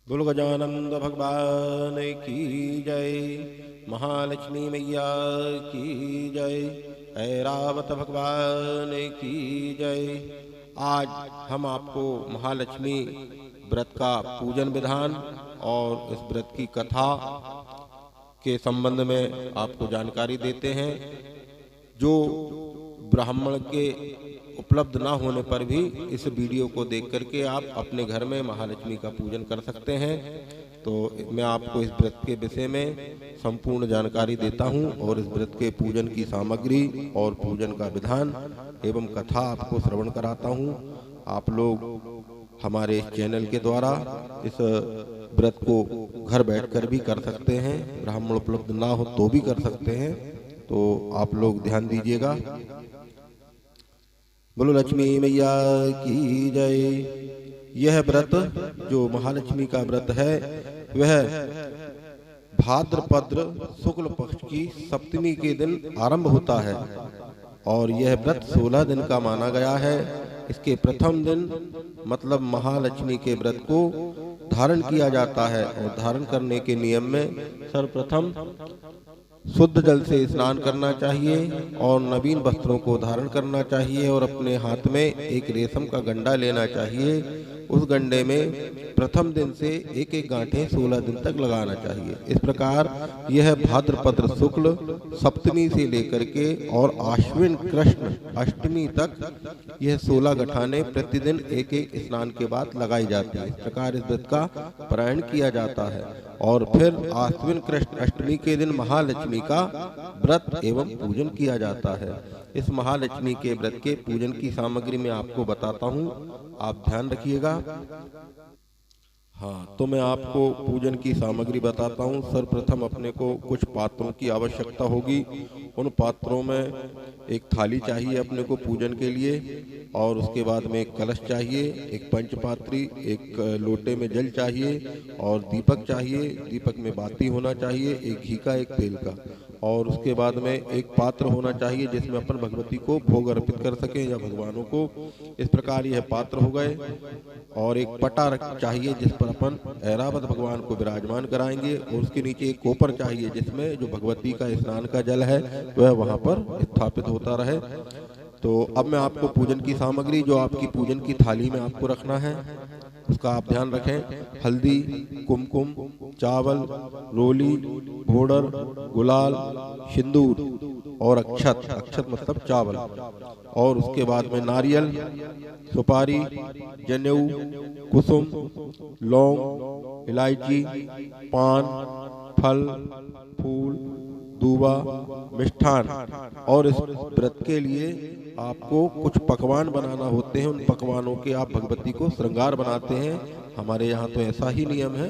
बोल गजानंद भगवान की जय। महालक्ष्मी मैया की जय। ऐरावत भगवान की जय। आज हम आपको महालक्ष्मी व्रत का पूजन विधान और इस व्रत की कथा के संबंध में आपको जानकारी देते हैं। जो ब्राह्मण के उपलब्ध ना होने पर भी इस वीडियो को देख करके आप अपने घर में महालक्ष्मी का पूजन कर सकते हैं। तो मैं आपको इस व्रत के विषय में संपूर्ण जानकारी देता हूं और इस व्रत के पूजन की सामग्री और पूजन का विधान एवं कथा आपको श्रवण कराता हूं। आप लोग हमारे इस चैनल के द्वारा इस व्रत को घर बैठकर भी कर सकते हैं। ब्राह्मण उपलब्ध ना हो तो भी कर सकते हैं। तो आप लोग ध्यान दीजिएगा। बोलो लक्ष्मी मैया की जय। यह व्रत जो महालक्ष्मी का व्रत है वह भाद्रपद शुक्ल पक्ष की सप्तमी के दिन आरंभ होता है और यह व्रत 16 दिन का माना गया है। इसके प्रथम दिन मतलब महालक्ष्मी के व्रत को धारण किया जाता है और धारण करने के नियम में सर्वप्रथम शुद्ध जल से स्नान करना चाहिए और नवीन वस्त्रों को धारण करना चाहिए और अपने हाथ में एक रेशम का गंडा लेना चाहिए। उस गंडे में प्रथम दिन से एक एक गांठें 16 दिन तक लगाना चाहिए। इस प्रकार यह भाद्रपद शुक्ल सप्तमी से लेकर के और आश्विन कृष्ण अष्टमी तक यह 16 गठाने प्रतिदिन एक एक स्नान के बाद लगाई जाती है। इस प्रकार इस व्रत का पारायण किया जाता है और फिर आश्विन कृष्ण अष्टमी के दिन महालक्ष्मी का व्रत एवं पूजन किया जाता है। इस महालक्ष्मी के व्रत के पूजन की सामग्री मैं आपको बताता हूँ, आप ध्यान रखिएगा। हाँ, तो मैं आपको पूजन की सामग्री बताता हूँ। सर्वप्रथम अपने को कुछ पात्रों की आवश्यकता होगी। उन पात्रों में एक थाली चाहिए अपने को पूजन के लिए और उसके बाद में एक कलश चाहिए, एक पंचपात्री, एक लोटे में जल चाहिए और दीपक चाहिए। दीपक में बाती होना चाहिए, एक घी का एक तेल का, और उसके बाद में एक पात्र होना चाहिए जिसमें अपन भगवती को भोग अर्पित कर सकें या भगवानों को। इस प्रकार यह पात्र हो गए और एक पटा चाहिए जिस पर अपन ऐरावत भगवान को विराजमान कराएंगे और उसके नीचे एक कोपर चाहिए जिसमें जो भगवती का स्नान का जल है वह वहां पर स्थापित होता रहे। तो अब मैं आपको पूजन की सामग्री जो आपकी पूजन की थाली में आपको रखना है उसका आप ध्यान रखें। हल्दी, कुमकुम, चावल, रोली, भोडर, गुलाल, सिंदूर और अक्षत। अक्षत मतलब चावल। और उसके बाद में नारियल, सुपारी, जनेऊ, कुसुम, लौंग, इलायची, पान, फल, फूल, दूबा, मिष्ठान। और इस व्रत के लिए आपको कुछ पकवान बनाना होते हैं। उन पकवानों के आप भगवती को श्रृंगार बनाते हैं। हमारे यहाँ तो ऐसा ही नियम है,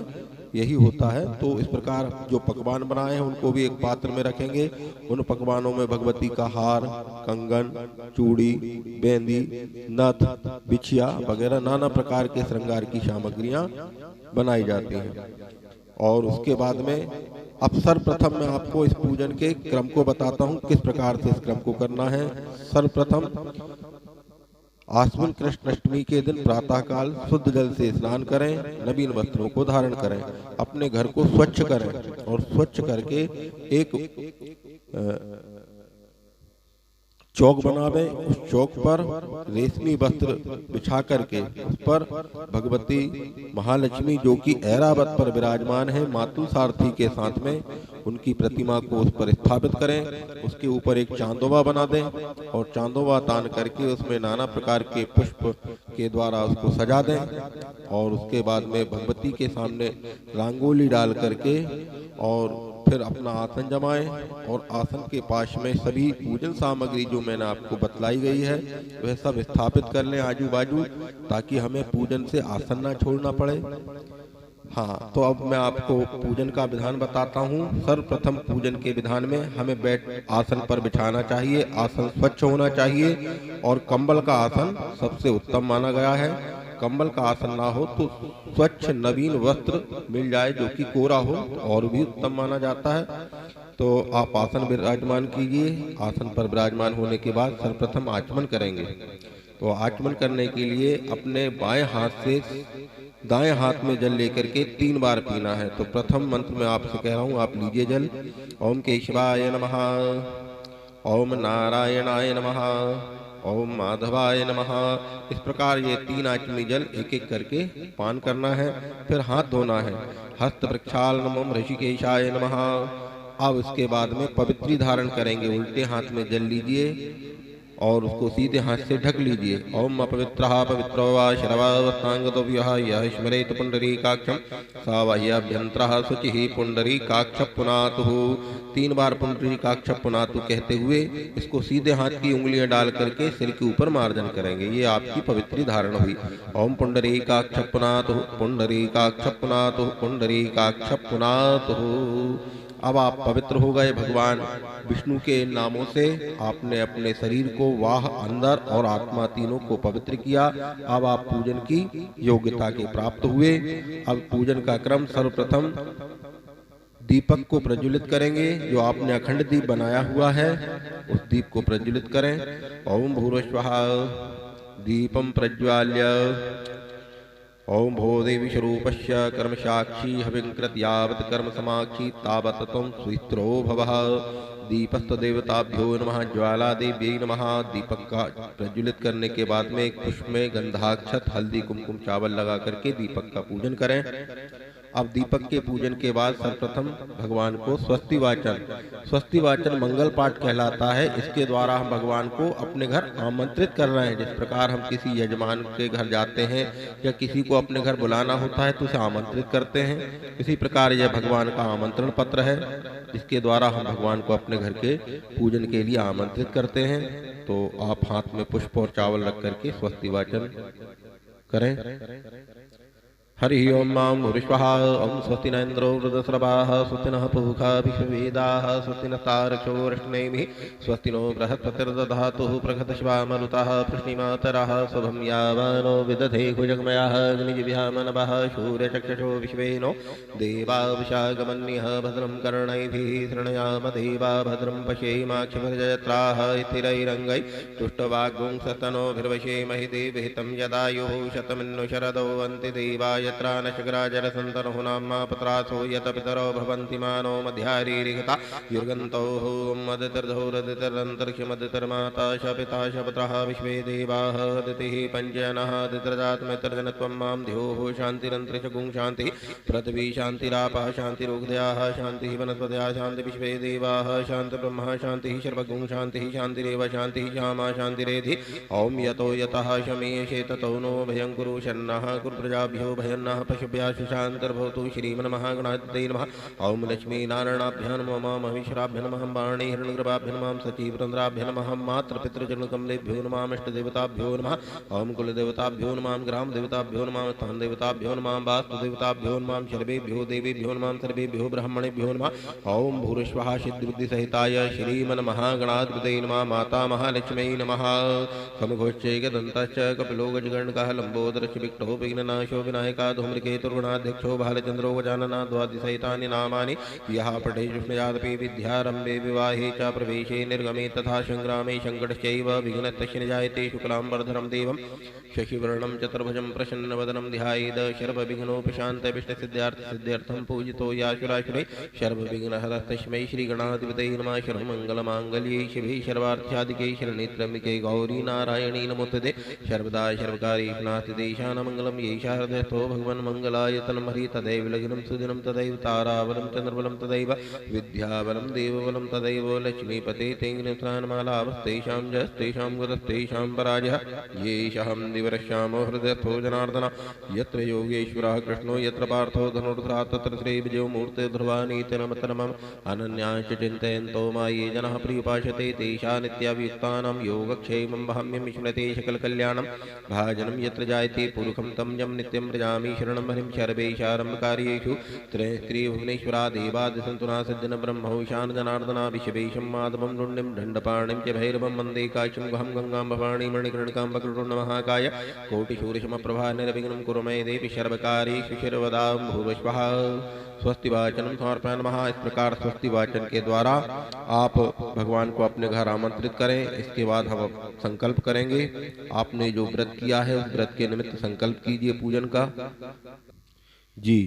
यही होता है। तो इस प्रकार जो पकवान बनाए हैं उनको भी एक पात्र में रखेंगे। उन पकवानों में भगवती का हार, कंगन, चूड़ी, बेंदी, नथ, बिछिया वगैरह नाना प्रकार के श्रृंगार की सामग्रियां बनाई जाती हैं। और उसके बाद में अब सर्वप्रथम मैं आपको इस पूजन के क्रम को बताता हूँ किस प्रकार से इस क्रम को करना है। सर्वप्रथम आश्विन कृष्ण अष्टमी के दिन प्रातःकाल शुद्ध जल से स्नान करें, नवीन वस्त्रों को धारण करें, अपने घर को स्वच्छ करें और स्वच्छ करके एक चौक बनावे। उस चौक पर रेशमी वस्त्र बिछा करके उस पर भगवती महालक्ष्मी जो कि ऐरावत पर विराजमान है मातु सारथी के साथ में उनकी प्रतिमा को उस पर स्थापित करें। उसके ऊपर एक चांदोबा बना दें और चांदोबा तान करके उसमें नाना प्रकार के पुष्प के द्वारा उसको सजा दें। और उसके बाद में भगवती के सामने रंगोली डाल करके और फिर अपना आसन जमाएं और आसन के पास में सभी पूजन सामग्री जो मैंने आपको बतलाई गई है वह सब स्थापित कर लें आजू बाजू, ताकि हमें पूजन से आसन ना छोड़ना पड़े। हाँ, तो अब मैं आपको पूजन का विधान बताता हूँ। सर्वप्रथम पूजन के विधान में हमें बैठ आसन पर बिछाना चाहिए। आसन स्वच्छ होना चाहिए और कंबल का आसन सबसे उत्तम माना गया है। कंबल का आसन ना हो तो स्वच्छ नवीन वस्त्र मिल जाए जो कि कोरा हो तो और भी उत्तम माना जाता है। तो आप आसन विराजमान कीजिए। आसन पर विराजमान होने के बाद सर्वप्रथम आचमन करेंगे। तो आचमन करने के लिए अपने बाएं हाथ से दाएं हाथ में जल लेकर के 3 बार पीना है। तो प्रथम मंत्र में आपसे कह रहा हूँ, आप लीजिए जल। ओम केशवाय नमः, ओम नारायणाय नमः, ओम माधवाय नमः। इस प्रकार ये 3 आचमनी जल एक एक करके पान करना है। फिर हाथ धोना है। हस्त प्रक्षालनम ऋषिकेशाय नमः। अब इसके बाद में पवित्री धारण करेंगे। उल्टे हाथ में जल लीजिए और उसको सीधे हाथ से ढक लीजिए। ओम अपवित्रः पवित्रो वा शरवावस्तांगतो यः स्मरेत पुंडरीकाक्षं स बाह्याभ्यन्तरः शुचिः पुंडरीकाक्ष पुनातुः। 3 बार पुंडरीकाक्ष पुनातु कहते हुए इसको सीधे हाथ की उंगलियां डाल करके सिर के ऊपर मार्जन करेंगे। ये आपकी पवित्री धारण हुई। ओम पुंडरीकाक्ष पुनातुः पुंडरीकाक्ष पुनातुः पुंडरीकाक्ष पुनातुः। अब आप पवित्र हो गए। भगवान विष्णु के नामों से आपने अपने शरीर को, वाह, अंदर और आत्मा तीनों को पवित्र किया। अब आप पूजन की योग्यता के प्राप्त हुए। अब पूजन का क्रम, सर्वप्रथम दीपक को प्रज्वलित करेंगे। जो आपने अखंड दीप बनाया हुआ है उस दीप को प्रज्वलित करें। ओम भूर्भुवः दीपं प्रज्वाल्य ओम भो देवी स्वरूपस्य कर्म साक्षी हविंकृत यावत् कर्म समाक्षी तावत् त्वं सुहित्रो भवः। दीपस्तदेवताभ्यो नमः, ज्वाला देव्यै नमः। दीपक का प्रज्वलित करने के बाद में एक पुष्प में गंधाक्षत, हल्दी, कुमकुम, चावल लगा करके दीपक का पूजन करें। अब दीपक के पूजन के बाद सर्वप्रथम भगवान को स्वस्ति वाचन, स्वस्ति वाचन मंगल पाठ कहलाता है। इसके द्वारा हम भगवान को अपने घर आमंत्रित कर रहे हैं। जिस प्रकार हम किसी यजमान के घर जाते हैं या किसी को अपने घर बुलाना होता है तो उसे आमंत्रित करते हैं, इसी प्रकार यह भगवान का आमंत्रण पत्र है जिसके द्वारा हम भगवान को अपने घर के पूजन के लिए आमंत्रित करते हैं। तो आप हाथ में पुष्प और चावल रख करके स्वस्ति वाचन करें। हरि ओम मां भूरिश्वः ओम स्वस्ति न इंद्रो वृद्धश्रवाः स्वस्ति नः पूषा विश्ववेदाः स्वस्ति नस्तार्क्ष्यो वृष्णेमिः स्वस्ति नो बृहस्पतिर्दधातुः प्रगतश्वामरुतः पृश्निमातरः शुभं यावानो विदधे भुजगमयः अग्निजिह्वामनवः सूर्यचक्षुषो विश्वेनो देवाविशागमन्यः भद्रं कर्णैभिः शृणुयाम देवा भद्रं पश्येमाक्षिभिर्जयत्राः स्थिरैरङ्गैः तुष्टवाग्गुंसस्तनोभिर्वशेमहि देवहितं यदायुः शतमिन्नु शरदो अन्ति देवाय यत्रा नशग्राजरसन्तनुः नाम्ना पत्रासो यत पितरो भवन्ति मानो मध्यारीरिगता युर्गन्तौ मदितिर्धौरदितिरन्तरिक्षमदितिर्माता शपिता शपत्रः विश्वे देवाः दितिः पञ्चजनः दितिर्जातमितिर्जनत्वं मां ध्योः शान्तिरन्तरिक्षगुं शान्तिः पृथिवी शान्तिरापः शान्तिरुग्धयाः शान्तिः वनस्पतयः शान्ति विश्वे देवाः शान्तिब्रह्म शान्तिः सर्वगुं शान्तिः शान्तिरेव शान्तिः श्यामा शान्तिरेधि। ॐ यतो यतः शमेशे ततो नो भयं कुरु शन्नः कुरु प्रजाभ्यो भयन्नः पशुभ्यः शान्तिर्भवतु। श्रीमन्महागणाधिपतये नमः। ॐ लक्ष्मीनारायणाभ्यां नमः, महेश्वराभ्यां नमः, वाणी हिरण्यगर्भाभ्यां नमः, सचीवरन्द्राभ्यां नमः, मातृपितृजनकमलेभ्यो नमः, इष्टदेवताभ्यो नमः। ॐ कुलदेवताभ्यो नमः, ग्रामदेवताभ्यो नमः, स्थानदेवताभ्यो नमः, वास्तुदेवताभ्यो नमः, सर्वेभ्यो देवेभ्यो नमः, सर्वेभ्यो ब्राह्मणेभ्यो नमः। ॐ भूरिश्वः सिद्धिबुद्धिसहिताय श्रीमन्महागणाधिपतये नमः। माता महालक्ष्म्यै नमः। समघोषैकदन्तश्च कपिलो गजगणकः लम्बोदरश्च विकटो विघ्ननाशो विनायका धूम्रकेतुर्गुणाध्यक्षो बालचन्द्रो गजानना द्वादशसहितानि नामानि यः पठेत् विष्णुयादपि विद्यारम्भे विवाहे च प्रवेशे निर्गमे तथा संग्रामे सङ्कटश्चैव विघ्नस्तस्य न जायते। शुक्लाम्बरधरं देवं शशिवर्णं चतुर्भुजं प्रसन्नवदनं ध्यायेत् सर्वविघ्नोपशान्तविष्टसिद्ध्यार्थं पूजितो याशुराशुरे सर्वविघ्नहरस्तस्मै श्रीगणाधिपतये नमः। सर्वमङ्गलमाङ्गल्ये शिवे सर्वार्थसाधिके शरण्ये गौरी नारायणी नमोस्तुते। सर्वदा सर्वकार्येषु नास्ति देशानामङ्गलं येषा हृदयस्थो भगवन् मङ्गलायतनं हरि तदैव लग्नं सुदिनं तदैव ताराबलं चन्द्रबलं तदैव विद्याबलं देवबलं तदैव लक्ष्मीपते तेङ्गस्नानमालावस्तेषां जस्तेषां गतस्तेषां पराजः येषां दिवरश्यामो हृदयस्थो जनार्दन यत्र योगेश्वरः कृष्णो यत्र पार्थो धनुर्धरः तत्र श्रीविजयो मूर्ते ध्रुवानीतिनमतरमम् अनन्याश्च चिन्तयन्तो मा ये जनाः पर्युपासते तेषा नित्याभियुक्तानां योगक्षेमं वहाम्यं स्मृते सकलकल्याणं भाजनं यत्र जायते पुरुषं तं यं नित्यं व्रजामि प्रपद्यामि शरणं हरिं सर्वेशारम्भकार्येषु त्रयस्त्रीभुवनेश्वरा देवादिसन्तुना सज्जन ब्रह्मौषान् जनार्दना विषवेशं माधवं लुण्डिं दण्डपाणिं च भैरवं वन्दे काशं गहं गङ्गां भवाणीं मणिकर्णिकां वक्रतुण्डमहाकाय कोटिशूर्यसमप्रभा निर्विघ्नं कुरु मे देवि सर्वकार्येषु सर्वदा भूर्भुवः। स्वस्ति वाचनम समर्पयामि नमः। इस प्रकार स्वस्ति वाचन के द्वारा आप भगवान को अपने घर आमंत्रित करें। इसके बाद हम संकल्प करेंगे। आपने जो व्रत किया है उस व्रत के निमित्त संकल्प कीजिए पूजन का। जी,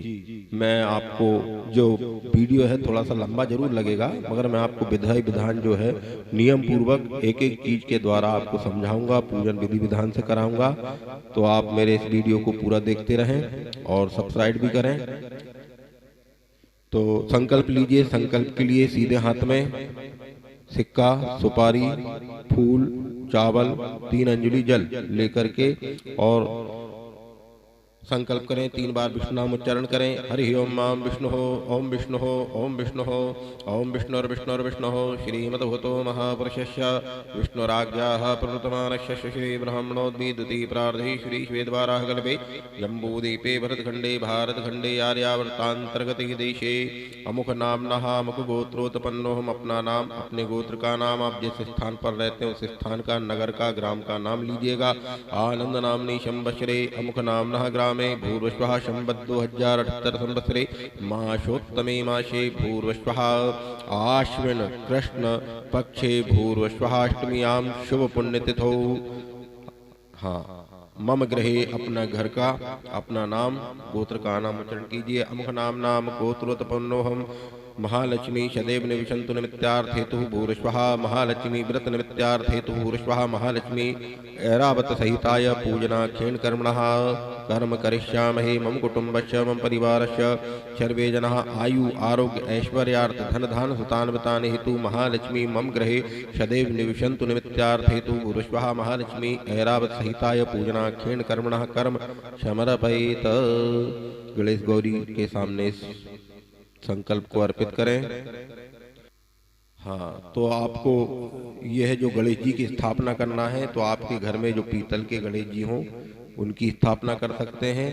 मैं आपको जो वीडियो है थोड़ा सा लंबा जरूर लगेगा, मगर मैं आपको विधि विधान जो है नियम पूर्वक एक एक चीज के द्वारा आपको समझाऊंगा, पूजन विधि विधान से कराऊंगा। तो आप मेरे इस वीडियो को पूरा देखते रहें और सब्सक्राइब भी करें। तो संकल्प लीजिए। संकल्प के लिए सीधे हाथ में सिक्का, सुपारी, फूल, चावल, 3 अंजलि जल लेकर के और संकल्प करें। 3 बार विष्णु नाम उच्चारण करें। हरि ओम माम विष्णु हो, ओम विष्णु हो, ओम विष्णु हो, ओम विष्णुर्विष्णुर्विष्णु हो। श्रीमद्भूतो महापुरुषस्य विष्णुराज्ञाः प्रवृतमानस्य श्री ब्रह्मणोद्भिद्युति प्रार्धे श्री श्वेतवाराह कल्पे जम्बूदीपे भरतखंडे भारतखंडे आर्यावर्तांतर्गते देशे अमुख नामनः अमुक गोत्रोत्पन्नो। हम अपना नाम, अपने गोत्र का नाम, आप जिस स्थान पर रहते हैं उस स्थान का, नगर का, ग्राम का नाम लीजिएगा। आनंद नामनी संवत्सरे अमुक नामनः ग्राम भूर्वश्वः संवत् 2078 संवत्सरे मासोत्तमे मासे भूर्वश्वः आश्विन कृष्ण पक्षे भूर्वश्वः अष्टम्यां शुभ पुण्यतिथौ। हाँ, मम गृहे, अपना घर का, अपना नाम, गोत्र का नाम उच्चारण कीजिए। अमुक नाम गोत्रोत्पन्नोऽहम् महालक्ष्मी सदैव निविशन्तु निमित्तार्थेतु भूर्श्वः। महालक्ष्मी व्रत निमित्तार्थेतु भूर्श्वः। महालक्ष्मी ऐरावत सहिताय पूजनाख्येन कर्मणः कर्म करिष्यामहे। मम कुटुम्बस्य मम परिवारस्य सर्वे जनाः आयु आरोग्य ऐश्वर्यार्थ धन धान सुतान्वितानि हेतु महालक्ष्मी मम गृहे सदैव निविशन्तु निमित्तार्थेतु भूर्श्वः। महालक्ष्मी ऐरावत सहिताय पूजनाख्येन कर्मणः कर्म समर्पयेत्। गणेश गौरी के सामने संकल्प को अर्पित करें। हाँ, तो आपको यह जो गणेश जी की स्थापना करना है, तो आपके घर में जो पीतल के गणेश जी हों उनकी स्थापना कर सकते हैं।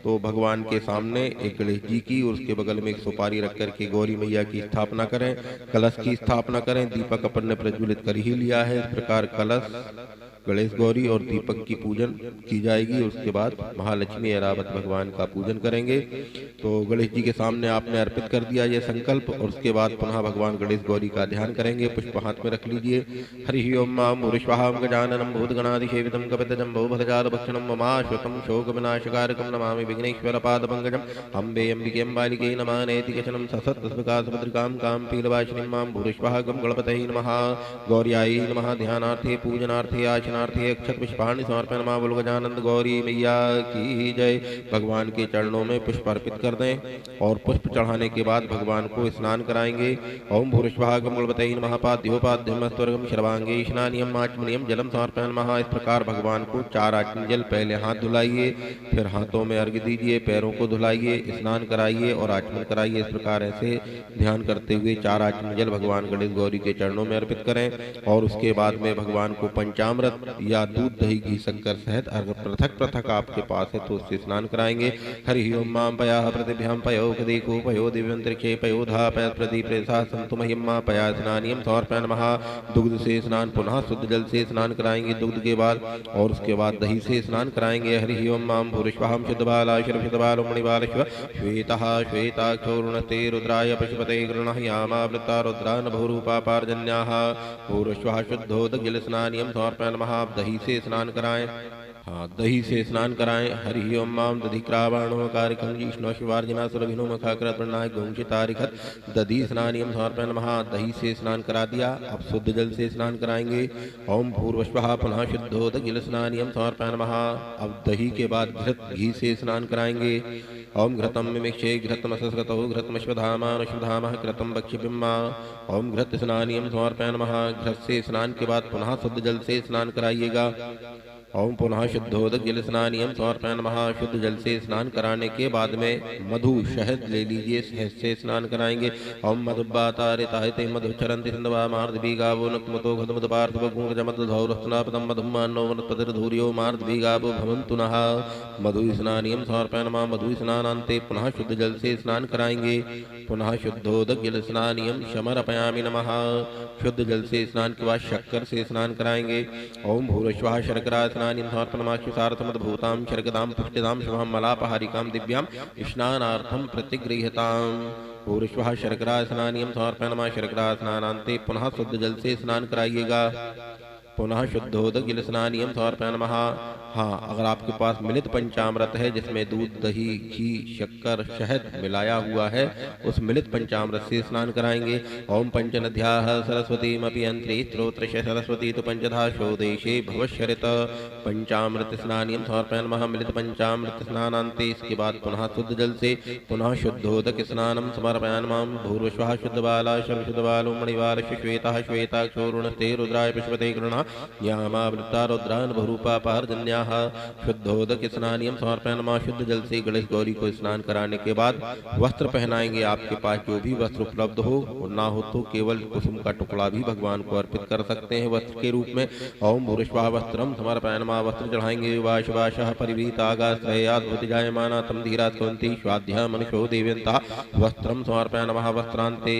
तो भगवान के सामने एक गणेश जी की और उसके बगल में एक सुपारी रख करके गौरी मैया की स्थापना करें। कलश की स्थापना करें। दीपक अपन ने प्रज्वलित कर ही लिया है। इस प्रकार कलश, गणेश गौरी और दीपक की पूजन की जाएगी। उसके बाद महालक्ष्मी ऐरावत भगवान का पूजन करेंगे। तो गणेश जी के सामने आपने अर्पित कर दिया ये संकल्प, और उसके बाद पुनः भगवान गणेश गौरी का ध्यान करेंगे। पुष्प हाथ में रख लीजिए। हरि ओम मां भूरिश्वाहां गजाननं भूतगणाधिसेवितं कपितजम्बोफलचारुभक्षणं ममाश्वतं शोकविनाशकारकं नमामि विघ्नेश्वरपादपङ्कजम्। अम्बे अम्बिके अम्बालिके नमः नैतिकशनं ससत्स्वकासभद्रिकां कां पीलवासिनीं मां भूरिश्वाहागं गणपतये नमः। गौर्यायै नमः। ध्यानार्थे पूजनार्थे आचनार्थे अक्षत पुष्पाणि समर्पयामि। नमः। बोलो गजानंद गौरी मैया की जय। भगवान के चरणों में पुष्प अर्पित कर दें और पुष्प चढ़ाने के बाद भगवान को स्नान कराएंगे। ओम भूरिश्वाहागं गणपतये नमः। पाद्योपाद्यमस्तवर्गं सर्वांगे स्नानियम आचमनीयम जलम समर्पयामि। नमः। इस प्रकार भगवान को 4 आचमन जल, पहले हाथ धुलाइए, फिर हाथों में अर्घ्य दीजिए, पैरों को धुलाइए, स्नान कराइए और आचमन कराइए। इस प्रकार ऐसे ध्यान करते हुए 4 आचमन जल भगवान गणेश गौरी के चरणों में अर्पित करें। और उसके बाद में भगवान को पंचामृत या दूध, दही, घी, शक्कर सहित पृथक पृथक आपके पास है तो उससे स्नान कराएंगे। हरि ओम मां पयाः प्रतिभ्यां पयोखदेखो पयो दिव्यंतरिक्षे पयोधा पय प्रदीप प्रेसा संतु महिमा पया स्नानियम समर्पयामि। नमः। दुग्ध से स्नान, पुनः शुद्ध जल से स्नान कराएंगे दुग्ध के बाद, और उसके बाद दही से स्नान कराएंगे। हरि ओम मां भूरिश्वाहां शुद्धबाला शुद्धबालो मणिबालश्व श्वेतः श्वेताक्षोरुणते रुद्राय पशुपते गृणः यामावृता रुद्रा नभोरूपा पार्जन्याः भूरिश्वः शुद्धोदक जल स्नानियम समर्पयामि। नमः। आप दही से स्नान कराएं। हाँ, दही से स्नान कराएं। हरि ओम माम दधिक्रावाणो कारिकं जिष्णु शिवार्जना सुरभिनो मखाकृत प्रणाय गोंशितारिखत दधि स्नानियम समर्पयामि। नमः। दही से स्नान करा दिया, अब शुद्ध जल से स्नान कराएंगे। ओम भूर्भुवः पुनः शुद्धोदक जल स्नानियम समर्पयामि। नमः। अब दही के बाद घृत, घी से स्नान कराएंगे। ओम घृतं मिमिक्षे घृतमसस्कृतौ घृतमश्वधामानुश्वधामः घृतं भक्ष्यबिम्मा। ओम घृत स्नानियम समर्पयामि। नमः। घृत से स्नान के बाद पुनः शुद्ध जल से स्नान कराइएगा। ओम पुनः शुद्धोदक जल स्नानियम समर्पयामि नमः। शुद्ध जल से स्नान कराने के बाद में मधु शहद ले लीजिए, शहद से स्नान कराएंगे। ओम मधुबातारिताहिते मधुचरन्ति सिन्धवा मार्दवीगावो नक्मतो घटमदपार्थवगुणजमदधौरस्नापदं मधुमान्नो वनस्पतिर्धूर्यो मार्दवीगावो भवन्तु नः। मधु स्नानियम समर्पयामि नमः। मधु स्नानान्ते पुनः शुद्ध जल से स्नान कराएंगे। पुनः शुद्धोदक जल स्नानियम समर्पयामि नमः। शुद्ध जल से स्नान के बाद शक्कर से स्नान कराएंगे। ओम भूरश्वः शर्करा स्नानिं समर्पणमाक्षुसारथमद्भूतां शर्कदां पुष्टिदां शुभां मलापहारिकां दिव्यां स्नानार्थं प्रतिगृह्यताम्। भूरश्वः शर्करा स्नानिं समर्पयामि नमः। शर्करा स्नानान्ते पुनः शुद्ध जल से स्नान कराइएगा। पुनः शुद्धोदक जल स्नानियम समर्पयामि नमः। हाँ, अगर आपके पास मिलित पंचामृत है जिसमें दूध, दही, घी, शक्कर, शहद मिलाया हुआ है, उस मिलित पंचामृत से स्नान कराएंगे। ओम पंचनद्याः सरस्वतीमपि यंत्री स्त्रोत्रश सरस्वती तो पंचधा शोदेशे भवश्यरित। पंचामृत स्नानियम समर्पयामि नमः। मिलित पंचामृत स्नानान्ते इसके बाद पुनः शुद्ध जल से पुनः शुद्धोदक स्नानम समर्पयामि नमः। भूर्भुवः शुद्धबाला शुद्धबालो मणिवाल श्वेतः श्वेताक्षोरुणस्ते रुद्राय पुष्पते गृह्णा यामावृता रुद्रान बहुरूपा पारजन्याः। शुद्धोदक स्नानियम समर्पयामि नमः। शुद्ध जल से गणेश गौरी को स्नान कराने के बाद वस्त्र पहनाएंगे। आपके पास जो भी वस्त्र उपलब्ध हो और ना हो तो केवल कुसुम का टुकड़ा भी भगवान को अर्पित कर सकते हैं वस्त्र के रूप में। ओम भूरिश्वाः वस्त्रम समर्पयामि नमः। वस्त्र चढ़ाएंगे। वाशवाशः परिवीतागाश्रयाद्भुति जायमाना तम धीरात् कुंती स्वाध्या मनुष्यो देव्यन्तः वस्त्रम समर्पयामि नमः। वस्त्रांते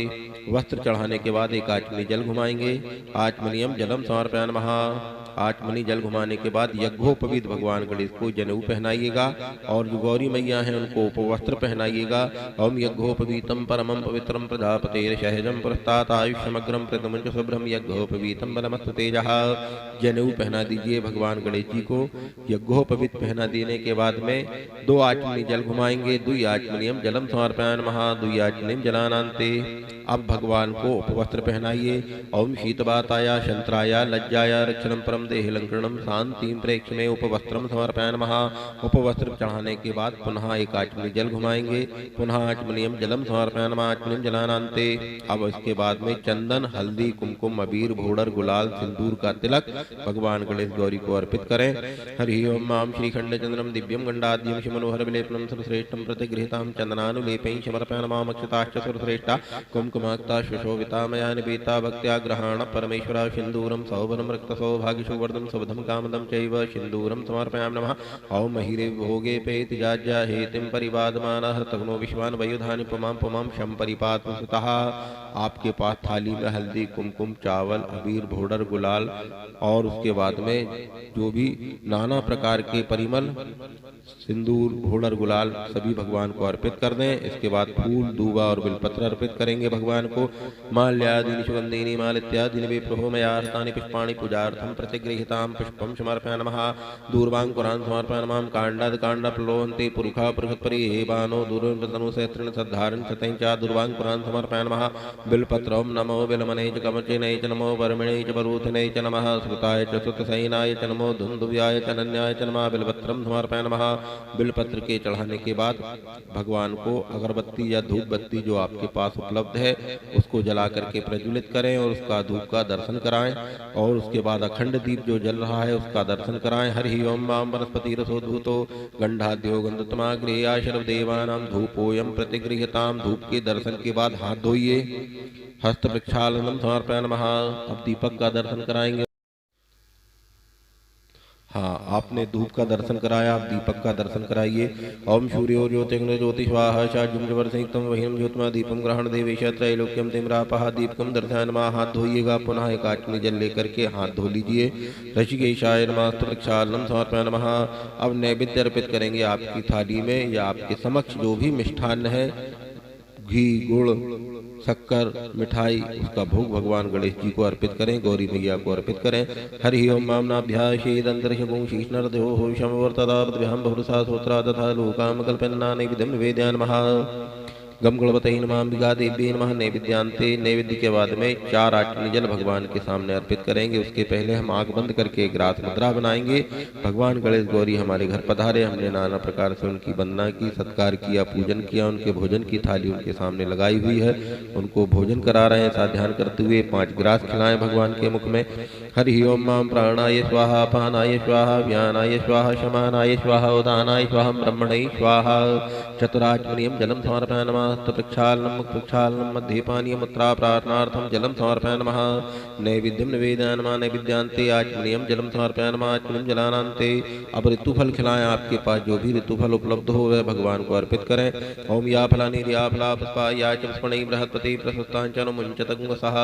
वस्त्र चढ़ाने के बाद एक आचमनी जल घुमाएंगे। आचमनीयम जलम समर्पयामि नमः। आचमनी जल घुमाने के बाद यज्ञोपवीत भगवान गणेश को जनेऊ पहनाइएगा और जो गौरी मैया हैं उनको उपवस्त्र पहनाइएगा। ओम यज्ञोपवीतम परमं पवित्रम प्रजापतेर्शहजं पुरस्तात् आयुष्यमग्रम प्रतमुंच शुभ्रम यज्ञोपवीतम बलमस्तु तेजः। जनेऊ पहना दीजिए भगवान गणेश जी को। यज्ञोपवीत पहना देने के बाद में दो आचमनी जल घुमाएंगे। दुई आचमनीयम जलम समर्पयामि नमः। दुई आचमनीयम जलानान्ते अब भगवान को उपवस्त्र पहनाइए। ओम शीतवाताया शंत्राया लज्जाया रक्षणम परम देहलंकरणम शांतिं प्रेक्ष में उपवस्त्रम समर्पयामि नमः। उपवस्त्र चढ़ाने के बाद पुनः एक आचमनी जल घुमाएंगे। पुनः आचमनीयम जलम समर्पयामि नमः। आचमनीयम जलानान्ते अब इसके बाद में चंदन, हल्दी, कुमकुम, अबीर, भोडर, गुलाल, सिंदूर का तिलक भगवान गणेश गौरी को अर्पित करें। हरि ओम माम श्रीखंड चंद्रम दिव्यम गंडाद्यम शिवनोहर विलेपनम सर्वश्रेष्ठम प्रतिगृहीतां चंदनानुलेपैः समर्पयामि नमः। अक्षताश्च सर्वश्रेष्ठा कुमकुमाक्ता सुशोभिता मया निवेदिता भक्त्या ग्रहाण परमेश्वरा सिंदूरम सौवनम रक्तसौभाग्यशुवर्धम सुबधम कामदम चैव सिंदूरम समर्पयामि नमः। ओम महिरे भोगे पेति जाज्या हेतिम परिवादमानः तग्नो विश्वान वयुधानि पुमां पुमां शं परिपात सुतः। आपके पास थाली में हल्दी, कुमकुम, चावल, अबीर, भोडर, गुलाल और उसके बाद में जो भी नाना प्रकार के परिमल, सिंदूर, भोडर, गुलाल सभी भगवान को अर्पित कर दें। इसके बाद फूल, दूबा और बिलपत्र अर्पित करेंगे भगवान को। माल्यादीनि सुगंधीनि मालित्यादीनि विप्रभूमयार्तानि पुष्पाणि पूजार्थं प्रतिगृहीतां पुष्पं समर्पयामि नमः। दूर्वांकुरान् समर्पयामि नमः। काण्डाद् काण्डप्लवन्ते पुरुखा पुरुषत्परिहेबानो दूरतनुसहस्रेण सद्धारन् शतैः च दूर्वांकुरान् समर्पयामि नमः। बिलपत्रं नमो बिलमने च कवचेने च नमो वर्मिणे च बरूथिने च नमः। श्रुताय च सुतसैनाय च नमो धुन्धुव्याय च नन्याय च नमः। बिलपत्रं समर्पयामि नमः। बिलपत्र के चढ़ाने के बाद भगवान को अगरबत्ती या धूप बत्ती जो आपके पास उपलब्ध है उसको जला करके प्रज्वलित करें और उसका धूप का दर्शन कराएं और उसके बाद अखंड दीप जो जल रहा है उसका दर्शन कराएं। हरि ओम मां वनस्पति रसोद्भूतो गंधाद्यो गंधतमाग्रेया सर्वदेवानां धूपोयम प्रतिगृह्यतां। धूप के दर्शन के बाद हाथ धोइए। हस्त प्रक्षालनम समर्पयामि नमः। अब दीपक का दर्शन कराएंगे। हाँ, आपने धूप का दर्शन कराया, आप दीपक का दर्शन कराइए। ओम सूर्यो ज्योतिर्ग्न ज्योतिष्वाहा शाजुंजवर्षिक्तम वहीम ज्योतिमा दीपम ग्रहण देवेश त्रैलोक्यम तिम्रापहा दीपकम दर्शयामि नमः। हाथ धोइएगा। पुनः एक आचमनी जल लेकर के हाथ धो लीजिए। ऋषिकेशाय नमः। प्रक्षालनम समर्पयामि नमः। अब नैवेद्य अर्पित करेंगे आपकी थाली में या आपके समक्ष जो भी मिष्ठान्न है, घी, गुड़, शक्कर, मिठाई, उसका भोग भगवान गणेश जी को अर्पित करें, गौरी मैया को अर्पित करें। हरि ओम मामनाभ्याशीदंतरिषभुं शीष्णरदेहो शमवर्तदाभ्याम बहुरसा सोत्रा तथा लोकाम कल्पन्ना नैवेद्यं निवेदयामि नमः। गम गणपतये नमः। अंबिका देवी नमः। नैवेद्यांते नैवेद्य के बाद में 4 आचमनी जल भगवान के सामने अर्पित करेंगे। उसके पहले हम आंख बंद करके एक रास मुद्रा बनाएंगे। भगवान गणेश गौरी हमारे घर पधारे, हमने नाना प्रकार से उनकी वंदना की, सत्कार किया, पूजन किया। उनके भोजन की थाली उनके सामने लगाई हुई है, उनको भोजन करा रहे हैं। साथ ध्यान करते हुए 5 ग्रास खिलाएं भगवान के मुख में। हरि ओम मां प्राणाय स्वाहा अपानाय स्वाहा व्यानाय स्वाहा शमानाय स्वाहा उदानाय स्वाहा ब्रह्मणे स्वाहा। चतुराचमनीयं जलं समर्पयामि नमः। प्रक्षालनं प्रक्षालनं मध्ये पानीयं मुत्रा प्रार्थनार्थं जलं समर्पयामि नमः। नैवेद्यं निवेदयामि नमः। नैवेद्यान्ते आचमनीयं जलं समर्पयामि नमः। आचमनीयं जलानान्ते। अब ऋतुफल खिलाएं, आपके पास जो भी ऋतुफल उपलब्ध हो वह भगवान को अर्पित करें। ओम या फलानि या फला पुष्पा या चमस्पणि बृहस्पति प्रशस्तांचन मुंचतंग सह।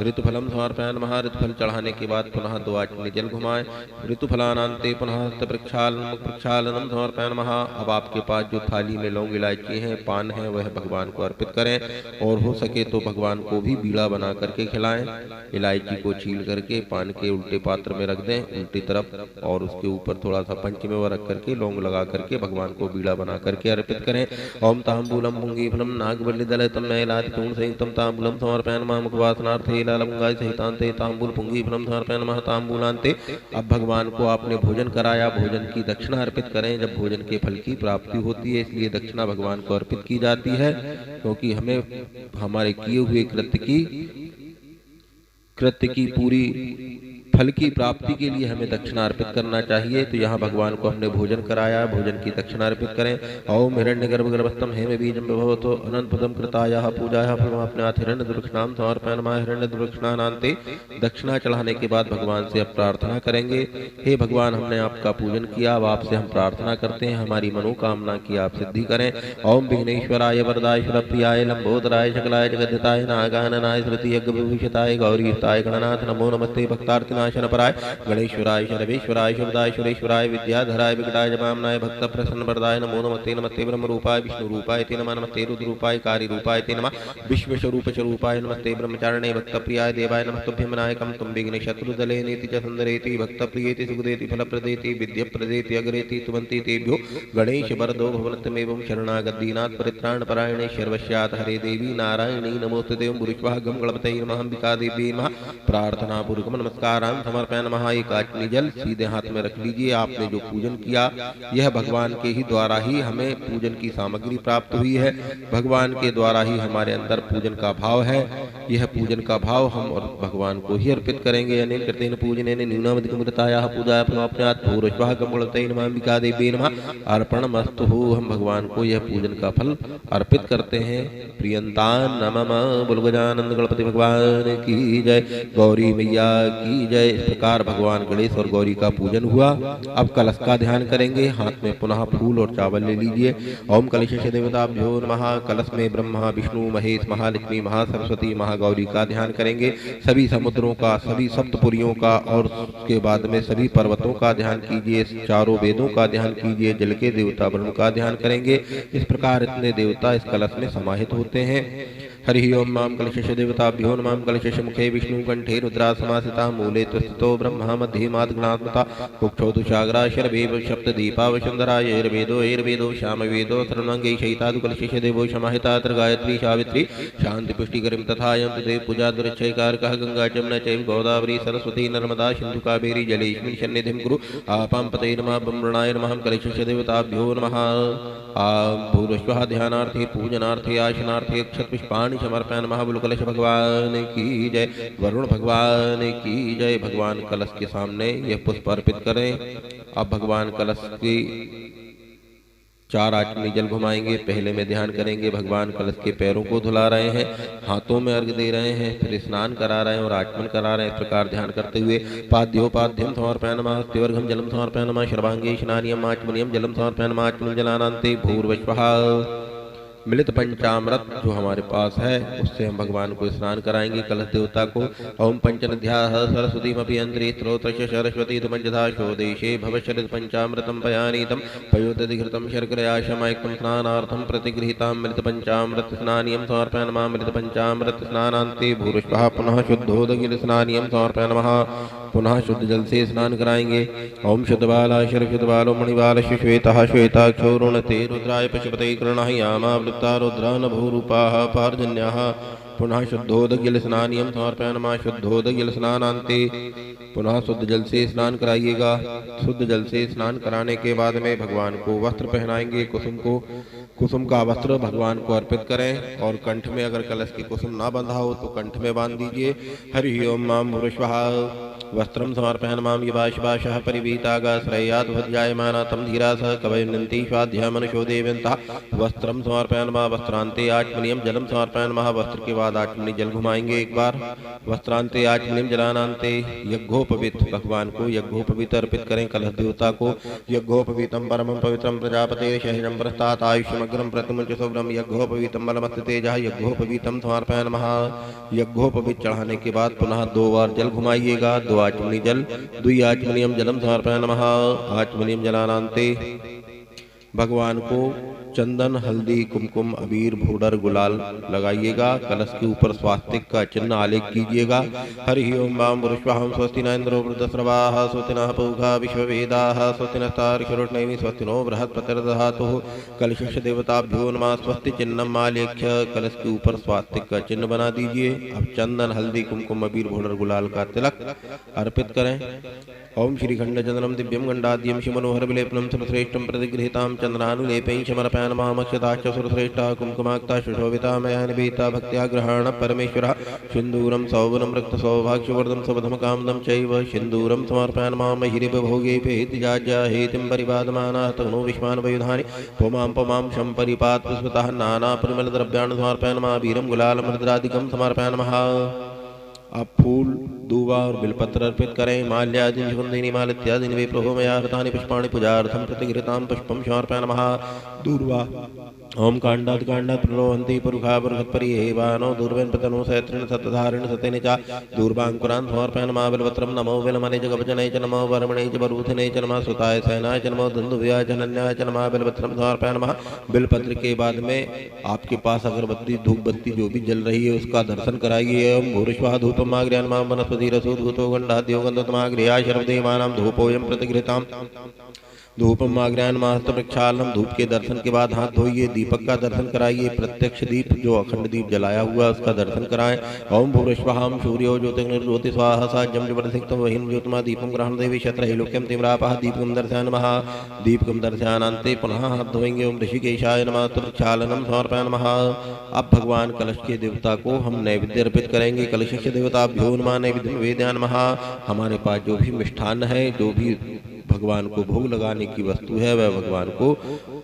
ऋतुफलम समर्पयामि नमः। ऋतुफल चढ़ाने के बाद पुनः 2 आचमनी जल घुमाएं। ऋतुफलानांते पुनः प्रक्षालनम प्रक्षालनम समर्पयामि नमः। अब आपके पास जो थाली में लौंग इलायची है, पान है, वह भगवान को अर्पित करें और हो सके तो भगवान को भी बीड़ा बना करके खिलाएं। इलायची को छील करके पान के उल्टे पात्र में रख दें, उल्टी तरफ, और उसके ऊपर थोड़ा सा पंचमेवा रख करके लौंग लगा करके भगवान को बीड़ा बना करके अर्पित करें। ओम तांबूलम पुंगीफलम नागबलिदलतम मैलातिपूर्ण संयुक्तम तांबूलम समर्पयामि नमः। मुखवासनार्थे लालमंगाय सहितांते तांबूल पुंगीफलम समर्पयामि नमः। तांबूलांते। अब भगवान को आपने भोजन कराया, भोजन की दक्षिणा अर्पित करें। जब भोजन के फल की प्राप्ति होती है इसलिए दक्षिणा भगवान को अर्पित की जाती है, क्योंकि हमें हमारे किए हुए कृत्य की पूरी फल की प्राप्ति के लिए हमें दक्षिणा अर्पित करना चाहिए। तो यहाँ भगवान को हमने भोजन कराया, भोजन की दक्षिणा अर्पित करें। ओम हिरण्यगर्भगर्भस्थं हेमबीजं विभवतो अनंतपदं कृतायाः पूजायाः फलमाप्नुयात् हिरण्यदक्षिणां समर्पयामि नमः। हिरण्यदक्षिणानान्ते। दक्षिणा चढ़ाने के बाद भगवान से अब प्रार्थना करेंगे। हे भगवान, हमने आपका पूजन किया, अब आपसे हम प्रार्थना करते हैं हमारी मनोकामना की आप सिद्धि करें। ओम विघ्नेश्वराय वरदाय सुरप्रियाय लंबोदराय सकलाय जगद्धिताय नागाननाय श्रुति यज्ञविभूषिताय गौरीयुक्ताय गणनाथ नमो नमस्ते। भक्तार्तिनाशनपराय गणेश्वराय शरवेश्वराय शुभदाय सुरेश्वराय विद्याधराय विकटाय जमामनाय भक्त प्रसन्नवरदाय नमो नमस्ते। नमस्ते ब्रह्मरूपाय विष्णुरूपाय ते नमः। नमस्ते रुद्ररूपाय कार्यरूपाय ते नमः। विश्वस्वरूपस्वरूपाय नमस्ते। ब्रह्मचारिणे भक्तप्रियाय देवाय नमस्तुभ्यं विनायकं तुं विघ्ने शत्रुदले नीति च सुंदरेति भक्तप्रियेति सुखदेति फलप्रदेति विद्यप्रदेति अग्रेति तुमन्ति तेभ्यो गणेश वरदो भवनत्वमेवं शरणागत परित्राणपरायणे शर्वस्यात् हरे देवी नारायणी नमोस्तुते। ओं गुरुश्वः गं गणपतये नमः। अंबिका देवी नमः। प्रार्थना पूर्वक नमस्कारान् समर्पयामि नमः। एक आचमनी जल सीधे हाथ में रख लीजिए। आपने जो पूजन किया यह भगवान के ही द्वारा ही हमें पूजन की सामग्री प्राप्त हुई है, भगवान के द्वारा ही हमारे अंदर पूजन का भाव है। यह पूजन का भाव हम और भगवान को ही अर्पित करेंगे। अनेन कृतेन पूजनेन न्यूनामधिकमृतायाः पूजायाः फलमाप्नुयात् भूरिश्वः गं गणपतये नमः। अंबिका देवी नमः। अर्पणमस्तु। हम भगवान को यह पूजन का फल अर्पित करते हैं। प्रियंतान नमः। बोल गजानंद गणपति भगवान की जय, गौरी मैया की जय। इस प्रकार भगवान गणेश और गौरी का पूजन हुआ। अब कलश का ध्यान करेंगे। हाथ में पुनः फूल और चावल ले लीजिए। ओम कलशस्य देवताभ्यो नमः। कलश में ब्रह्मा विष्णु महेश महालक्ष्मी महासरस्वती महागौरी का ध्यान करेंगे। सभी समुद्रों का, सभी सप्तपुरियों का और उसके बाद में सभी पर्वतों का ध्यान कीजिए। चारों वेदों का ध्यान कीजिए। जल के देवता वरुण का ध्यान करेंगे। इस प्रकार इतने देवता इस कलश में समाहित होते हैं। हरि ओम मां कलशस्य देवताभ्यो नमः। कलशस्य मुखे विष्णु कंठे रुद्रा समासिता मूले त्वस्थितो ब्रह्मा मध्ये मातृगणात्मता कुक्षौ तुषाग्रा शरभेव सप्तदीपा वसुंधरा यैर्वेदो श्यामवेदो सर्वांगे शयितादु कलशस्य देवो समाहिता त्र गायत्री सावित्री शांति पुष्टिकरीं तथा यं देव पूजा दुरक्षयकारकः गंगा जमुना चैव गोदावरी सरस्वती नर्मदा सिंधु कावेरी जलेस्मिन् सन्निधिं कुरु। आपां पतये नमः। ब्रह्मणाय नमः। कलशस्य देवताभ्यो नमः। भूरश्वः ध्यानार्थे पूजनार्थे आशनार्थे अक्षतपुष्पाणि समर्पयामि नमः। बोलो कलश भगवान की जय, वरुण भगवान की जय। भगवान कलश के सामने यह पुष्प अर्पित करें। अब भगवान कलश की 4 आचमनी जल घुमाएंगे। पहले में ध्यान करेंगे भगवान कलश के पैरों को धुला रहे हैं, हाथों में अर्घ्य दे रहे हैं, फिर स्नान करा रहे हैं और आचमन करा रहे हैं। इस प्रकार ध्यान करते हुए पाद्योपाद्यम समर्पयामि नमः। त्योर्घम जलम समर्पयामि नमः। सर्वांगे स्नानियम आचमनियम जलम समर्पयामि नमः। आचमन जलानान्ते भूर्भुवः। मिलित पंचामृत जो हमारे पास है उससे हम भगवान को स्नान कराएंगे। कलश देवता को ओम पंचनध्याः सरस्वतीमपि यंत्री स्त्रोत्रस्य सरस्वती तुमंजधा शोदेशे भवशरित पंचामृतं पयानीतं पयोदधिघृतं शर्करया शमायक्तं स्नानार्थं प्रतिगृहीतां मिलित पंचामृत स्नानियं समर्पयामि नमः। मिलित पंचामृत स्नानान्ते भूरिश्वः पुनः शुद्धोदगिल स्नानियं समर्पयामि नमः। पुनः शुद्ध जल से स्नान कराएंगे। ओम शुद्धबाला शुद्धबालो मणिबाल श्वेतः श्वेताक्षो रुणते रुद्राय पशुपते कृणह्यामा वृत्ता रुद्रा नभूरूपाः पार्जन्याः। पुनः शुद्धोदगिल स्नानियं समर्पयामि नमः। शुद्धोदगिल स्नानान्ते पुनः शुद्ध जल से स्नान कराइएगा। शुद्ध जल से स्नान कराने के बाद में भगवान को वस्त्र पहनाएंगे। कुसुम का वस्त्र भगवान को अर्पित करें और कंठ में अगर कलश की कुसुम ना बंधा हो तो कंठ में बांध दीजिए। हरि ओम मां भूरिश्वः। वस्त्रं समर्पयामि यवाशिवाशः परिवीतागाश्रयाद्भुजायमाना तं धीरा सह कवयन्ति स्वाध्यायमनुषो देवन्तः वस्त्रं समर्पयामि वस्त्रान्ते आचमनीयं जलं समर्पयामि वस्त्र के बाद आचमनी जल घुमाएंगे एक बार। वस्त्रांते आचमनीयं जलानान्ते यज्ञोपवीत भगवान को यज्ञोपवीत अर्पित करें कलश देवता को। यज्ञोपवीतं परमं पवित्रं प्रजापते शरीरं प्रस्तात् आयुष्यमग्रं प्रतिमुच्य शुभ्रं यज्ञोपवीतं बलमस्ति तेजः यज्ञोपवीतं समर्पयामः। यज्ञोपवीत चढ़ाने के बाद पुनः 2 बार जल घुमाइएगा, 2 आचमनी जल। द्वि आचमनीयं जलम समर्पयामः। आचमनीयं जलानान्ते भगवान को चंदन हल्दी कुमकुम अबीर भूडर गुलाल लगाइएगा। कलश के ऊपर स्वास्तिक का चिन्ह आलेख कीजिएगा। हरि ओम वाम पुरुषवाहम स्वस्ति न इंद्रो वृद्धस्रवाः स्वस्ति नः पूषा विश्ववेदाः स्वस्ति नस्तार्क्ष्योष्णैमिः स्वस्ति नो बृहस्पतिर्दधातुः। कलशस्य देवताभ्यो नमः। स्वस्ति चिन्हम आलेख्य कलश के ऊपर स्वास्तिक का चिन्ह बना दीजिए। अब चंदन हल्दी कुमकुम अबीर भूडर गुलाल का तिलक अर्पित करें। ओम श्रीखंड चंदनम दिव्यम गंडाद्यम शिवमनोहर विलेपनम सुरश्रेष्ठम प्रतिगृहीतां चंद्रानुलेपैः समर्पयामः। सुरश्रेष्ठा कुमकुमाक्ता सुशोभिता मया निवेदिता भक्त्या ग्रहण परमेश्वरः। सिंदूरं सौवनं रक्तसौभाग्यवर्धं सवधम कामदं चैव सिंदूरं समर्पयामः। हिरिभोगे पेतिजाज्या हेतिं परिवादमानाः तनो विश्वान् वयुधानि पुमां पुमां शम्परिपात् पुष्पतः नाना परिमलद्रव्याणि समर्पयामः। वीरं गुलालं रुद्रादिकं समर्पयामः। अब फूल दूबा और बिलपत्र अर्पित करें। माल्यादि सुगंधिनी मालित्यादि विप्रो मया हृतानि पुष्पाणि पूजार्थं प्रतिगृहीतां पुष्पं समर्पयामः। दूर्वा ओम कांडात् कांडात् प्ररोहन्ति पुरुखा पुरुषत्परिहेवानो दूर्वेन प्रतनो सैत्रेण सतधारेण सतेन च दूर्वांकुरान् समर्पयामः। बिलपत्रं नमो विलमने च गवचने च नमो वर्मणे च बरूथने च नमः सुताय सेनाय च नमो धुन्धुव्याय च नन्याय च नमः। बिलपत्रं समर्पयामः। बिलपत्र के बाद में आपके पास अगरबत्ती धूप बत्ती जो भी जल रही है उसका दर्शन कराइए। ओम भूरिश्वः धूपम् आग्रयामः वनस्पति रसोद्धूतो गन्धाद्यो गन्धतमाग्रयाय सर्वदेवानां धूपोऽयं प्रतिगृहीताम्। धूपम आग्रयामः। हस्तप्रक्षालनम धूप के दर्शन के बाद हाथ धोइए। दीपक का दर्शन कराइए। प्रत्यक्ष दीप जो अखंड दीप जलाया हुआ उसका दर्शन कराएं। ओम भूरिश्वः सूर्यो ज्योतिर्ज्योति स्वाहा साज्यं ज्योतिषिक्तं वहिं ज्योतिमा दीपं ग्रहण देवी शत्रैलोक्यं तीम्रापः दीपकं दर्शयामः। दीपकं दर्शयानान्ते पुनः हाथ धोएंगे। ओम ऋषिकेशाय नमः। प्रक्षालनम समर्पयामः। अब भगवान कलश के देवता को हम नैवेद्य अर्पित करेंगे। कलशस्य देवताभ्यो नमः। नैवेद्यं निवेदयामः। हमारे पास जो भी मिष्ठान्न है जो भी भगवान को भोग लगाने की वस्तु है वह भगवान को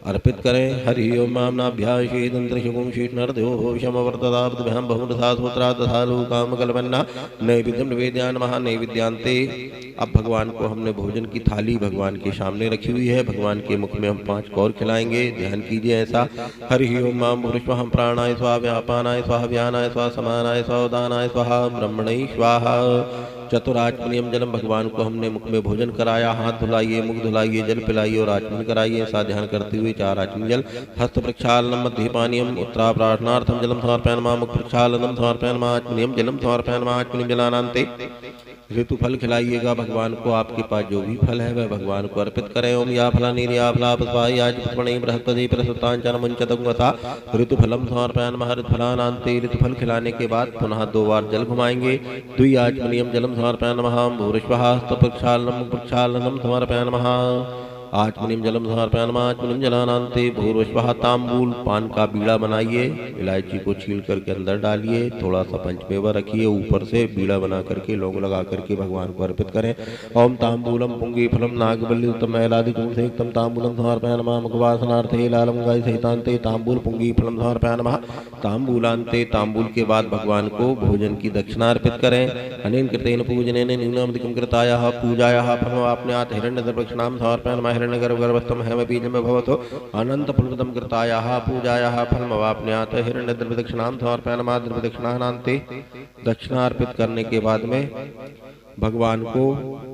अर्पित करें। हरि ओम मामनाभ्यां शीतंत्रिशुकुं शीतनर्द्यो शमवर्तदाब्दभ्यां बहुमृथा सूत्रा तथा लोकामकल्पन्ना नैवेद्यं निवेदयामः। नैवेद्यांते अब भगवान को हमने भोजन की थाली भगवान के सामने रखी हुई है। भगवान के मुख में हम 5 कौर खिलाएंगे। ध्यान कीजिए ऐसा। हरि ओम मां भूरिश्वः प्राणाय स्वाहा व्यापानाय स्वाहा व्यानाय स्वाहा समानाय स्वाहा उदानाय स्वाहा ब्रह्मणे स्वाहा। चतुराचमनीयम जलम भगवान को हमने मुख में भोजन कराया। हाथ धुलाइए, मुख धुलाइए, जल पिलाइए और आचमन कराइए। ऐसा ध्यान करते हुए 4 आचमन जल। हस्त प्रक्षालनम मध्ये पानीयम उत्तरा प्रार्थनार्थम जलम समर्पयामः। मुख प्रक्षालनम समर्पयामः। आचमनीयम जलम समर्पयामः। आचमनीयम जलानान्ते ऋतु फल खिलाइएगा भगवान को। आपके पास जो भी फल है वह भगवान को अर्पित करें। ओम या फलानिर्या फलापस्वाय आज पुष्पणे बृहस्पति प्रसुतांचन मुंचतंगता ऋतुफलम समर्पयामः। ऋतुफलानान्ते ऋतुफल खिलाने के बाद पुनः 2 बार जल घुमाएंगे। द्वि आचमनीयम जलम समर्पयामः। भूरिश्वः हस्तप्रक्षालनम प्रक्षालनम समर्पयामः। आचमनीयम जलम समर्पयामः। आचमनीयम जलानान्ते भूरिश्वः तांबूल पान का बीड़ा बनाइए। इलायची को छील करके अंदर डालिए। थोड़ा सा पंचमेवा रखिए। ऊपर से बीड़ा बना करके लौंग लगा करके भगवान को अर्पित करें। ओम तांबूलम पुंगी फलम नागबल्युतम मैलादिकूंसेक्तम तांबूलम समर्पयामः। मुखवासनार्थे लालम गाय सहितान्ते तांबूल पुंगी फलम समर्पयामः। तांबूलान्ते तांबूल के बाद भगवान को भोजन की दक्षिणा अर्पित करें। अनेन कृतेन पूजनेन न्यूनामधिकं कृतायाः पूजायाः फलमाप्नुयात् हिरण्यदर्पक्षणां समर्पयामः। हिरण्यगर्भगर्भस्थं हेमबीजं भवतो अनन्तफलप्रदं कृतायाः पूजायाः फलमवाप्नुयात् हिरण्यद्रव्यदक्षिणां समर्पयामः। द्रव्यदक्षिणानान्ते दक्षिणा अर्पित करने के बाद में भगवान को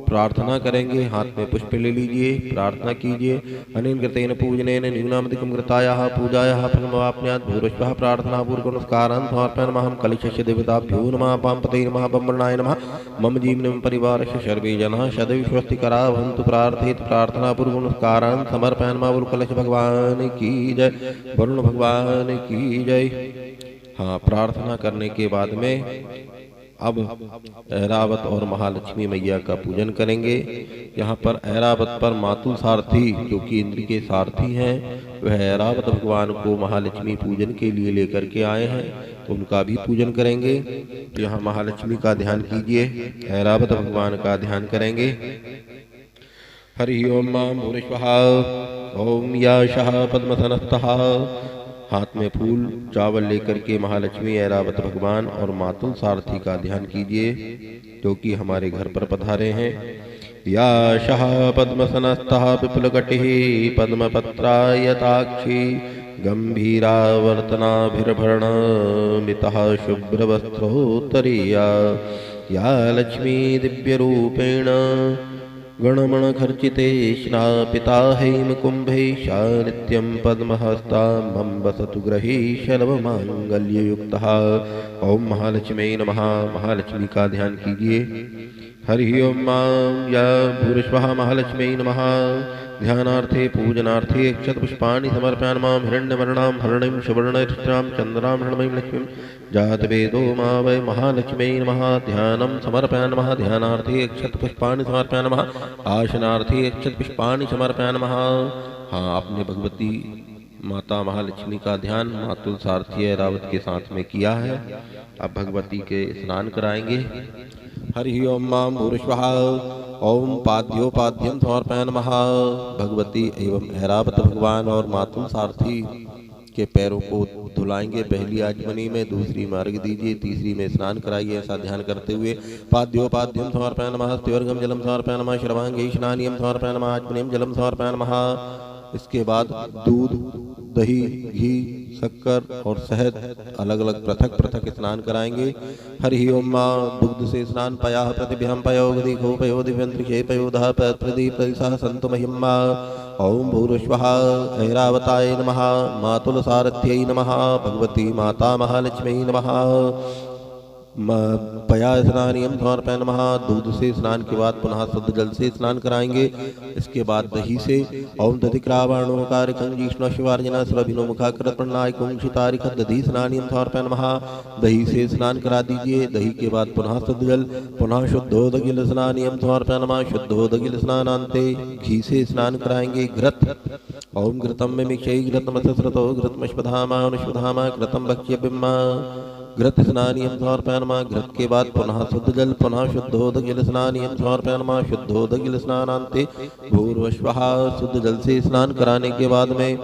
प्रार्थना करेंगे। हाथ में पुष्प ले लीजिए, प्रार्थना कीजिए। अनेन कृतेन पूजनेन न्यूनामधिकं कृतायाः पूजायाः फलमवाप्नुयात्। भूरिश्वः प्रार्थनापूर्वकं नमस्कारान् समर्पयामः। कलशस्य देवताभ्यो नमः। पांपते नमः। बम्बरणाय नमः। मम जीवनं परिवारस्य सर्वे जनाः सदैव स्वस्तिकराः भवन्तु। प्रार्थयेत् प्रार्थनापूर्वकं नमस्कारान् समर्पयामः। कलश भगवान की जय। वरुण भगवान की जय। हाँ, प्रार्थना करने के बाद में अब ऐरावत और महालक्ष्मी मैया का पूजन करेंगे। यहाँ पर ऐरावत पर मातु सारथी जो कि इंद्र के सारथी हैं, वह ऐरावत भगवान को महालक्ष्मी पूजन के लिए लेकर के आए हैं, तो उनका भी पूजन करेंगे। तो यहाँ महालक्ष्मी का ध्यान कीजिए, ऐरावत भगवान का ध्यान करेंगे। हरि ओम मां भूरिश्वः ओम याशः पद्मसनस्थः। हाथ में फूल चावल लेकर के महालक्ष्मी, ऐरावत भगवान और मातुल सारथी का ध्यान कीजिए, जो कि हमारे घर पर पधारे हैं। याशः पद्मसनस्थः विपुलकटिः पद्मपत्रायताक्षी गंभीरावर्तनाभिर्भरणमितः शुभ्रवस्त्रोत्तरीया। या लक्ष्मी दिव्यरूपेण गणमणखर्चिते स्नापिता हेमकुम्भैषा नित्यं पद्महस्ता मम वसतु गृहे सर्वमाङ्गल्ययुक्तः। ओम महालक्ष्मी नमः। महालक्ष्मी का ध्यान कीजिए। हरि ओम मां या भूरिश्वः महालक्ष्मी नमः। ध्यानार्थे पूजनार्थे अक्षतपुष्पाणि समर्पयामि। मां हिरण्यवर्णां हरणीं सुवर्णैर्ष्टां चन्द्रां हृण्मयीं लक्ष्मीं जातवेदो मा वै महालक्ष्मी नमः। ध्यानं समर्पयामि नमः। ध्यानार्थे अक्षतपुष्पाणि समर्पयामि नमः। आसनार्थे अक्षतपुष्पाणि समर्पयामि नमः। हाँ, आपने भगवती माता महालक्ष्मी का ध्यान मातुल सारथी ऐरावत के साथ में किया है। अब भगवती के स्नान कराएंगे। हरि ओम मां भूरिश्वः ओम पाद्योपाद्यं समर्पयामि नमः। भगवती एवं ऐरावत भगवान और मातुल सारथी के पैरों को धुलाएंगे। पहली आचमनी में, दूसरी में अर्घ्य दीजिए, तीसरी में स्नान कराइए। ऐसा ध्यान करते हुए पाद्योपाद्यं समर्पयामि नमः। स्त्वर्गम जलम समर्पयामि नमः। श्रवांगे स्नानियम समर्पयामि नमः। आचमनीयम जलम समर्पयामि नमः। इसके बाद दूध, दही, घी, शक्कर और शहद अलग अलग पृथक पृथक स्नान कराएंगे। हरि ओम मां दुग्ध से स्नान पया प्रतिभ्याम पयोगदि घो पयो दिव्यंत्रिके पयोधा प्रदीप परिसह संतु महिमा। ओम भूरिश्वः ऐरावताय नमः। मातुल सारथ्यै नमः। भगवती माता महालक्ष्मी नमः। पया स्नानियम समर्पयामि नमः। दूध से स्नान के बाद पुनः शुद्ध जल से स्नान कराएंगे। इसके बाद दही से ओम दधिक्रावाणोकारकं जिष्णु शिवार्जना सुरभिनो मुखाकृत प्रणायकुं शितारिक दधि स्नानियम समर्पयामि नमः। दही से स्नान करा दीजिए। दही के बाद पुनः शुद्ध जल, पुनः शुद्धोदगिल स्नानियम समर्पयामि नमः। शुद्धोदगिल स्नानान्ते घी से स्नान कराएंगे। घृत ओम घृतं मिमिक्षै घृतमसस्रतो घृतमश्वधामा अनुष्वधामा घृतं भक्ष्यबिम्मा। घृत स्नानियम समर्पयामि नमः। घृत के बाद पुनः शुद्ध जल, पुनः शुद्धोदगिल स्नानियम समर्पयामि नमः। शुद्धोदगिल स्नानान्ते भूर्भुवः। शुद्ध जल से स्नान कराने के बाद में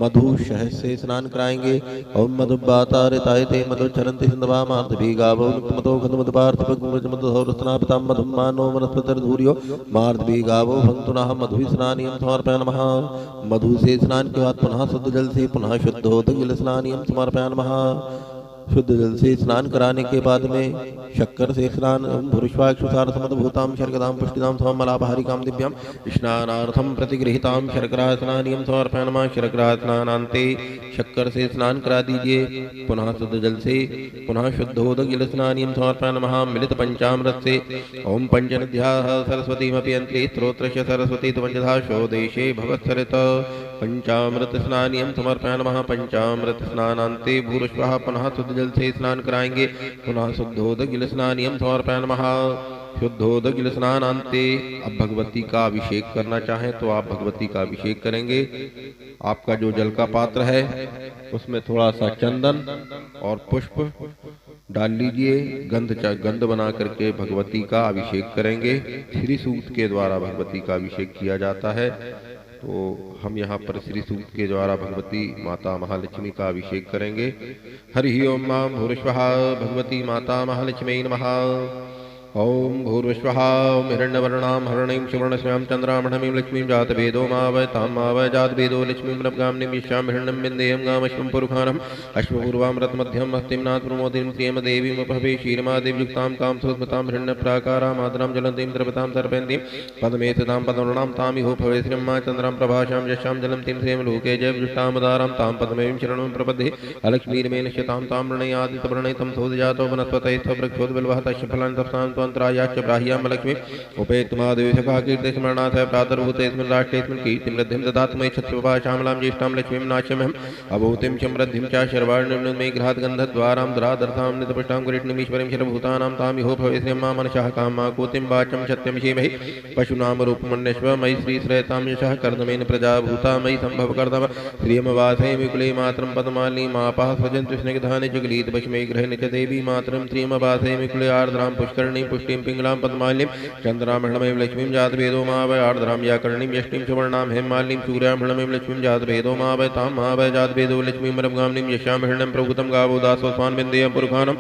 मधु शहद से स्नान कराएंगे। ओम मधुबातारितायते मधुचरन्ति सिन्धवा मार्दभीगावो नित्यमतो खद्मदपार्थपद्मजमधुसौरस्नापितां मधुमानो वनस्पतिर्धूर्यो मार्दभीगावो भक्तुनः मधु स्नानियम समर्पयामि नमः। मधु से स्नान के बाद पुनः शुद्ध जल से पुनः शुद्धोदगिल स्नानियम समर्पयामि नमः। शुद्ध जल से स्नान कराने के बाद में शक्कर से स्नान। भूरिश्वाक्षुसार समद्भूतां शर्करां पुष्टिदां सममलापहारिकां दिव्यां स्नानार्थं प्रतिगृहीतां शर्करा स्नानियम समर्पयामि नमः। शर्करा स्नानान्ते शक्कर से स्नान करा दीजिए। पुनः शुद्ध जल से पुनः शुद्धोदगिल स्नानियम समर्पयामि नमः। मिलित पंचामृत से ओम पंचनद्याः सरस्वतीमपि यन्त्रे स्तोत्रस्य सरस्वती पंचधा शोदेशे भवत्सरित पंचामृत स्नानियम समर्पयामि नमः। पंचामृत स्नानान्ते भूरिश्वः पुनः शुद्ध जल से स्नान कराएंगे। पुनः शुद्धोदगिल स्नानियम समर्पयामि नमः। शुद्धोदगिल स्नानान्ते अब भगवती का अभिषेक करना चाहें तो आप भगवती का अभिषेक करेंगे। आपका जो जल का पात्र है उसमें थोड़ा सा चंदन और पुष्प डाल लीजिए। गंध बना करके भगवती का अभिषेक करेंगे। श्री सूक्त के द्वारा भगवती का अभिषेक किया जाता है। तो हम यहाँ पर श्री सूक्त के द्वारा भगवती माता महालक्ष्मी का अभिषेक करेंगे। हरि ओम मां भूरिश्वः भगवती माता महालक्ष्मी नमः। ओम भूर्भुवः ओम हिरण्यवर्णां हरणीं सुवर्णस्यां चन्द्रां हृण्मयीं लक्ष्मीं जातवेदो मा वै तां मा वै जातवेदो लक्ष्मीं प्रभगामिनीं यस्यां हिरण्यं विन्देयं गामश्वं पुरुखानम् अश्वपूर्वां रथमध्यं हस्तिं नाथप्रमोदिनीं श्रियमदेवीमुपभे क्षीरमादेवयुक्तां कां सुस्मितां हिरण्यप्राकारां मातरां ज्वलन्तीं द्रवतां सर्पयन्तीं पद्मे स्थितां पद्मवर्णां तामिहो भवे श्रियम्मा चन्द्रां प्रभासां यस्यां जलन्तीं श्रियमलोके जयविष्टामुदारां तां पद्मवीं शरणं प्रपद्ये अलक्ष्मीर्मे नश्यतां तां प्रणयादितप्रणयितं सोदजातो वनस्पतयस्त्ववृक्षोद्बिल्वः तस्य फलानि तप्तां स्वांतरायाश्च ब्राह्यां लक्ष्मी उपेतमादेशका कीर्ति स्मरणाथ प्रातर्भूतेस्मिन् राष्ट्रेस्मिन् कीर्तिं वृद्धिं ददातु मयि छत्रपा श्यामलां ज्येष्ठां लक्ष्मीं नाश्यमहम् अभूतिं समृद्धिं च शर्वाणिर्मे गृहात् गन्धद्वारां दुरादर्शां नितपुष्टां गृह्णीमीश्वरीं शर्वभूतानां तां विहो भवे श्रियं मनसः कामा कोतिं वाचं सत्यं धीमहि पशूनां रूपमन्यस्व मयि श्रीश्रयतां यशः कर्दमेन प्रजा भूता मयि सम्भव कर्दम श्रियमवासै विकुले मातरं पद्मालिनी मापः स्वजन्तु स्निग्धानि जगलीत पश्मे ग्रहणे च देवी मातरं श्रियमवासै विकुले आर्द्रां पुष्करणीं पुष्टिं पिङ्गलां पद्मालिनीं चन्द्रामहणमयीं लक्ष्मीं जातवेदो मावय आर्द्रां व्याकरणीं यष्टिं सुवर्णां हेममालिनीं सूर्यामहणमयीं लक्ष्मीं जातवेदो मावय तां मावय जातवेदो लक्ष्मीं रमगामिनीं यशामहृणं प्रभुतं गावो दासोस्वान् विन्देयं पुरुखानं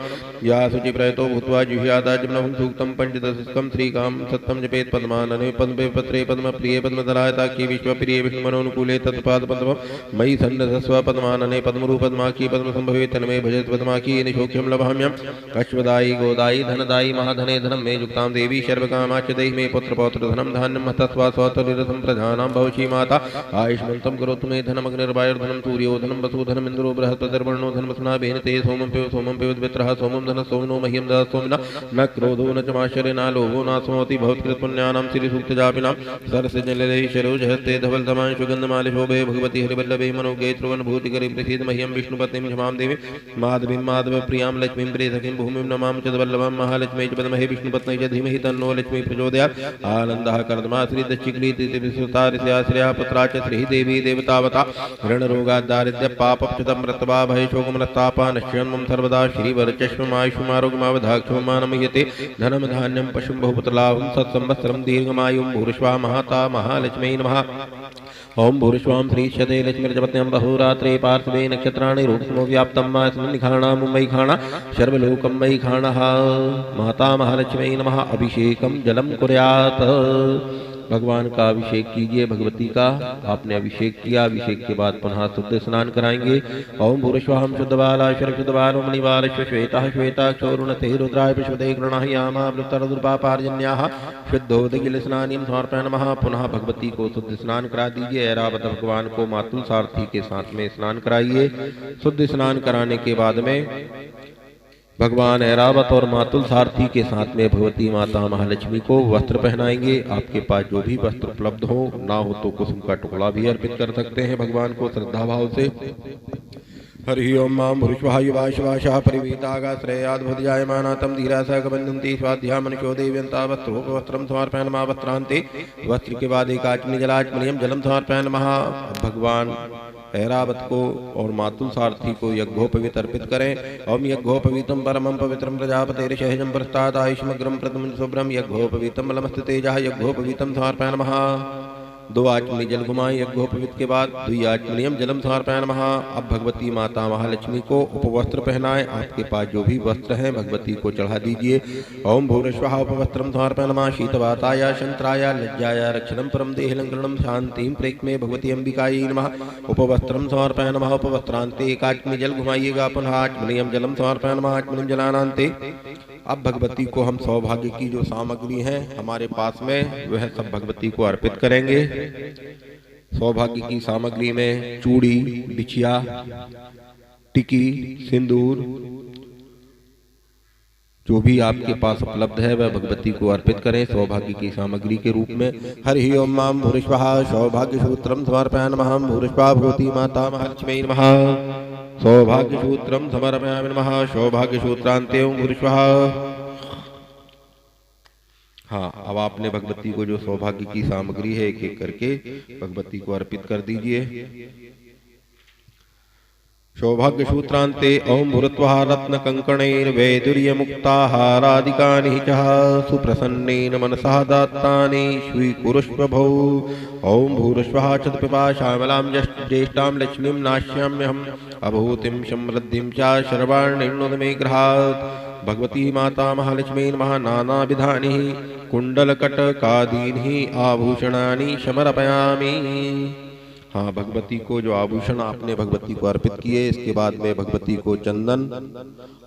या शुचिप्रयतो भूत्वा जुह्यादाजमनं सूक्तं पञ्चदशकं श्रीकां सत्तं जपेत् पद्मानने पद्मपत्रे पद्मप्रिये पद्मधरायताख्ये विश्वप्रिये विष्णुमनोनुकूले तत्पादपद्मं मयि सन्नधस्व पद्मानने पद्मरूपद्माखी पद्मसंभवे तन्मे भजत पद्माखी निशोक्यं लभाम्यम् अश्वदायी गोदायी धनदायी महाधने धनं मे युक्तां देवी सर्वकामाच देहि मे पुत्र पौत्र धनं धान्यं हतस्वा स्वतरिरथं प्रजानां भवशी माता आयुष्मन्तं करोतु मे धनमग्निर्वायुर्धनं सूर्योधनं वसुधनम् इन्द्रो बृहस्पतिर्वर्णो धनमस्नाभेन ते सोमं पिबद्वित्रः सोमं धनः सोमनो मह्यं ददातु सोमिना न क्रोधो न च माश्चर्य न लोभो नास्मोति भवत्कृतपुण्यानां श्रीसूक्तजापिनां सरसिजललेशरोजहस्ते धवलधमां सुगन्धमालिशोभे भगवती हरिवल्लभे मनोगे ध्रुवनभूतिकरे प्रसीद मह्यं विष्णुपत्नीं क्षमां देवी माधवीं माधवप्रियां लक्ष्मीं प्रियसखीं भूमिं नमां च वल्लभं महालक्ष्मी च पद्महे विष्णुपत्नी च धीमहि तन्नो लक्ष्मी प्रचोदयात् आनन्दः कर्दमा श्रीदश्चिक्लीतिश्रिया पुत्रा च श्रीदेवी देवतावता ऋणरोगादारिद्र्यपापक्षतं मृत्वा भयशोकमनस्तापा नश्यन्मं सर्वदा श्रीवरचष्ममायुष्मारोग्यमावधाक्षमानमयते धनं धान्यं पशुं बहुपुत्रलाभं सत्संवत्सरं दीर्घमायुं भूरिष्वा महाता महालक्ष्मी नमः ओम भूरिष्वां श्रीशते लक्ष्मीर्जपत्न्यां बहुरात्रे पार्श्वे नक्षत्राणि रूपमो व्याप्तं मास्मिन् निखाणा मुम्बई खाणा सर्वलोकं मयि खाणः माता महालक्ष्मी नमः अभिषेकं जलं कुर्यात् भगवान का अभिषेक कीजिए। भगवती का आपने अभिषेक किया, अभिषेक के बाद पुनः शुद्ध स्नान कराएंगे। ओम भूरिष्वाहं शुद्धबाला शुद्धबालो मणिबाल श्वेता श्वेताक्षोरुणते रुद्राय विश्वदे गृणायामा वृत्तरुद्रपापार्जन्याः शुद्धोदगिल स्नानीं समर्पय नमः। पुनः भगवती को शुद्ध स्नान करा दीजिए। ऐरावत भगवान को मातुल सारथी के साथ में स्नान कराइए। शुद्ध स्नान कराने के बाद में भगवान ऐरावत और मातुल सारथी के साथ में भगवती माता महालक्ष्मी को वस्त्र पहनाएंगे। आपके पास जो भी वस्त्र उपलब्ध हो, ना हो तो कुसुम का टुकड़ा भी अर्पित कर सकते हैं भगवान को श्रद्धा भाव से। हरि ओम मां भूरिष्वः युवा शिवाशः परिवीतागाश्रयाद्भुतजायमाना तं धीरा स कबन्धन्ति स्वाध्या मनुष्यो देव्यन्ता वस्त्रोपवस्त्रं समर्पयामि नमः। वस्त्रान्ते वस्त्र के बाद एकाचमनी जलाचमनीयं जलं समर्पयामि नमः। भगवान ऐरावत को और मातुल सारथी को यज्ञोपवीत अर्पित करें। ओम यज्ञोपवीतम परमं पवित्रं प्रजापतेर्षहजं प्रस्तात् आयुष्मग्रं प्रथमं शुभ्रं यज्ञोपवीतम बलमस्ति तेजः यज्ञोपवीतम समर्पयामि नमः। 2 आचमनी जल घुमाएं। यज्ञोपवीत के बाद 2 आचमनीयम जलम समर्पयामि नमः। अब भगवती माता महालक्ष्मी को उपवस्त्र पहनाएं। आपके पास जो भी वस्त्र हैं भगवती को चढ़ा दीजिए। ओम भूरिष्वः उपवस्त्रं समर्पयामि नमः। शीतवाताय शंत्राय लज्जाय रक्षणं परम देहलंकरणं शांतिं प्रेक्ष्मे भगवती अंबिकायै नमः। उपवस्त्रं समर्पयामि नमः। उपवस्त्रान्ते एकाचमनी जल घुमाइएगा। पुनः आचमनीयम जलम समर्पयामि नमः। आचमनीयम जलानान्ते अब भगवती को हम सौभाग्य की जो सामग्री है हमारे पास में वह सब भगवती को अर्पित करेंगे। सौभाग्य की सामग्री में चूड़ी, बिछिया, टिकी, सिंदूर, जो भी आपके पास उपलब्ध है वह भगवती को अर्पित करें सौभाग्य की सामग्री के रूप में। हरि ओम मां भूरिष्वः सौभाग्य सूत्रम समर्पयामि नमः। भूरिष्वा भगवती माता महालक्ष्मी नमः। सौभाग्य सूत्रम समर्पयामि नमः। सौभाग्य सूत्रांते ओम भूरिष्वः। हाँ, अब आपने भगवती को जो सौभाग्य की सामग्री है एक एक करके भगवती को अर्पित कर दीजिए। सौभाग्य सूत्रांते ओम भूरत्वः रत्न कंकणैर्वैदुर्य मुक्ताहारादिकानि च सुप्रसन्नेन मनसा दत्तानि स्वीकुरुष्व भो। ओम भूरिष्वः चतुर्पिपा श्यामलां ज्येष्ठां लक्ष्मीं नाश्याम्यहम् अभूतिं समृद्धिं च शर्वाणिर्नुद मे गृहात्। भगवती माता महालक्ष्मी नमः। नानाविधानि कुंडलकटकादीनि आभूषणानि समर्पयामि। हाँ, भगवती को जो आभूषण आपने भगवती को अर्पित किए इसके बाद में भगवती को चंदन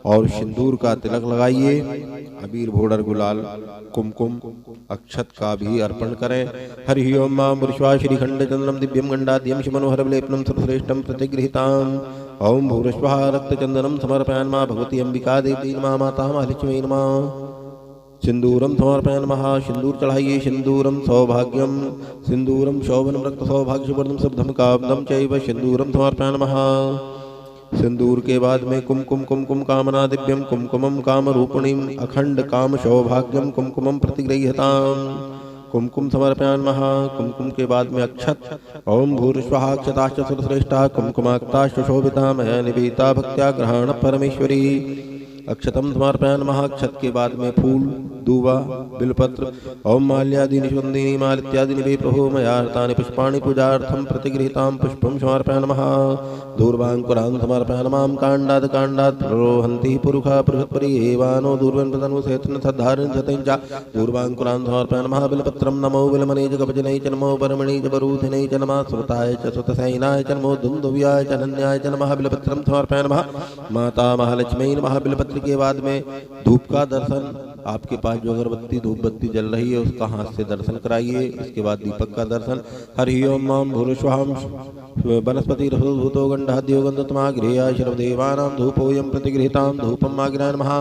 और सिंदूर का तिलक लगाइए। अबीर भोडर गुलाल कुमकुम अक्षत का भी अर्पण करें। हरि ओम मां भूरिष्वः श्रीखंड चंदनम दिव्यम गंडाद्यम शिवमनोहर विलेपनम सर्वश्रेष्ठम प्रतिगृहीताम्। ओम भूरिष्वः रक्त चंदनम समर्पयामि नमः। भगवती अंबिका देवी नमः। माता महालक्ष्मी नमः। सिंदूरम समर्पयामि नमः। सिंदूर चढ़ाइए। सिंदूरम सौभाग्यम सिंदूरम शोभनम रक्त सौभाग्य वर्धम शब्दम कामदम चैव सिंदूरम समर्पयामि नमः। सिंदूर के बाद में कुमकुम कुमकुम कामना दिव्यम कुमकुमम काम रूपिणीम अखंड काम सौभाग्यम कुमकुमम प्रतिगृह्यताम कुमकुम समर्पयामि नमः। कुमकुम के बाद में अक्षत ओम भूर्श्वः अक्षताश्च सुरश्रेष्ठा कुमकुमाक्ताश्च शोभिता मया निवेदिता भक्त्या ग्रहण परमेश्वरी। अक्षतम समर्पयामि नमः। अक्षत के बाद में फूल दूबा बिलपत्र ओम माल्यादीनि सुगंधीनि मालित्यादीनि वे प्रभो मया हृतानि पुष्पाणि पूजार्थं प्रतिगृहीतां पुष्पं समर्पयामि नमः। दूर्वांकुरान् समर्पयामि नमः। काण्डात् काण्डात् प्ररोहन्ति पुरुषा बृहत्परि एवानो दूर्वन्पतनु सेतन सद्धारन् सतेन च दूर्वांकुरान् समर्पयामि नमः। बिलपत्रं नमो बिलमने च कवचने च नमो परमणे च वरूथिने च नमः। श्रुताय च श्रुतसेनाय च नमो दुन्दुव्याय च अनन्याय च नमः। बिलपत्रं समर्पयामि नमः। माता महालक्ष्मी नमः। बिलपत्र के बाद में धूप का दर्शन, आपके पास जो अगरबत्ती धूप बत्ती जल रही है उसका हाथ से दर्शन कराइए। इसके बाद दीपक का दर्शन। हरि ओम मां भूर्श्वहं वनस्पति रसोभूतो गंधाद्यो गंधतमाग्रेया सर्वदेवानां धूपोऽयं प्रतिगृहीतां धूपम् आग्रयामि नमः।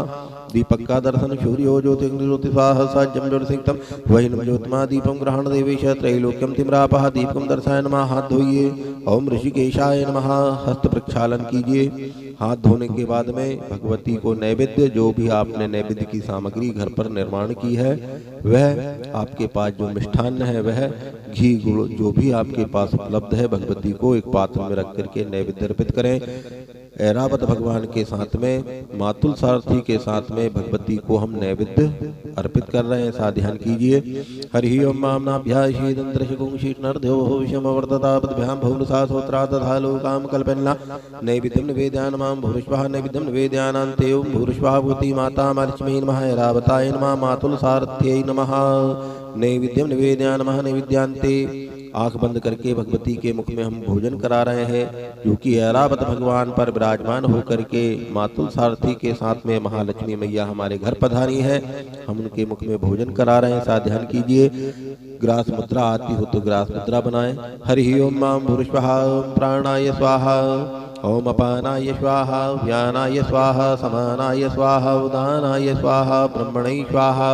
दीपक का दर्शन। सूर्यो ज्योतिर्ज्योतिषाः साज्यं ज्योतिषिक्तं वैनं ज्योतिमा दीपं ग्रहण देवेश त्रैलोक्यं तिम्रापः दीपकं दर्शयामि नमः। हाथ धोइए। ओम ऋषिकेशाय नमः। हस्त प्रक्षालन कीजिए। हाथ धोने के बाद में भगवती को नैवेद्य, जो भी आपने नैवेद्य की सामग्री घर पर निर्माण की है वह आपके पास जो मिष्ठान्न है वह घी गुड़ जो भी आपके पास उपलब्ध है भगवती को एक पात्र में रख करके नैवेद्य अर्पित करें। ऐरावत भगवान के साथ में मातुल सारथी के साथ में भगवती को हम नैवेद्य अर्पित कर रहे हैं, ऐसा ध्यान कीजिए। हरि ओम मामनाभ्याय शीदंद्रशकुं शीतनर्ध्यो विषमवर्ततापद्भ्यां भौनसा सोत्रा तथा लोकाम कल्पन्ना नैवेद्यं निवेदयामि नमः। भूर्श्वः नैवेद्यं निवेदयानान्ते ओम भूर्श्वः भूति माता महालक्ष्मी नमः। ऐरावताय नमः। मातुल सारथ्यै नमः। नैवेद्यं निवेदयामि नमः। नैवेद्यान्ते आंख बंद करके भगवती के मुख में हम भोजन करा रहे हैं, क्योंकि ऐरावत भगवान पर विराजमान होकर के मातुल सारथी के साथ में महालक्ष्मी मैया हमारे घर पधारी है। हम उनके मुख में भोजन करा रहे हैं, ऐसा ध्यान कीजिए। ग्रास मुद्रा आती हो तो ग्रास मुद्रा बनाएं। हरि ओम मां भूर्श्वः प्राणाय स्वाहा ओम अपानाय स्वाहा व्यानाय स्वाहा समानाय स्वाहा उदानाय स्वाहा ब्रह्मणे स्वाहा।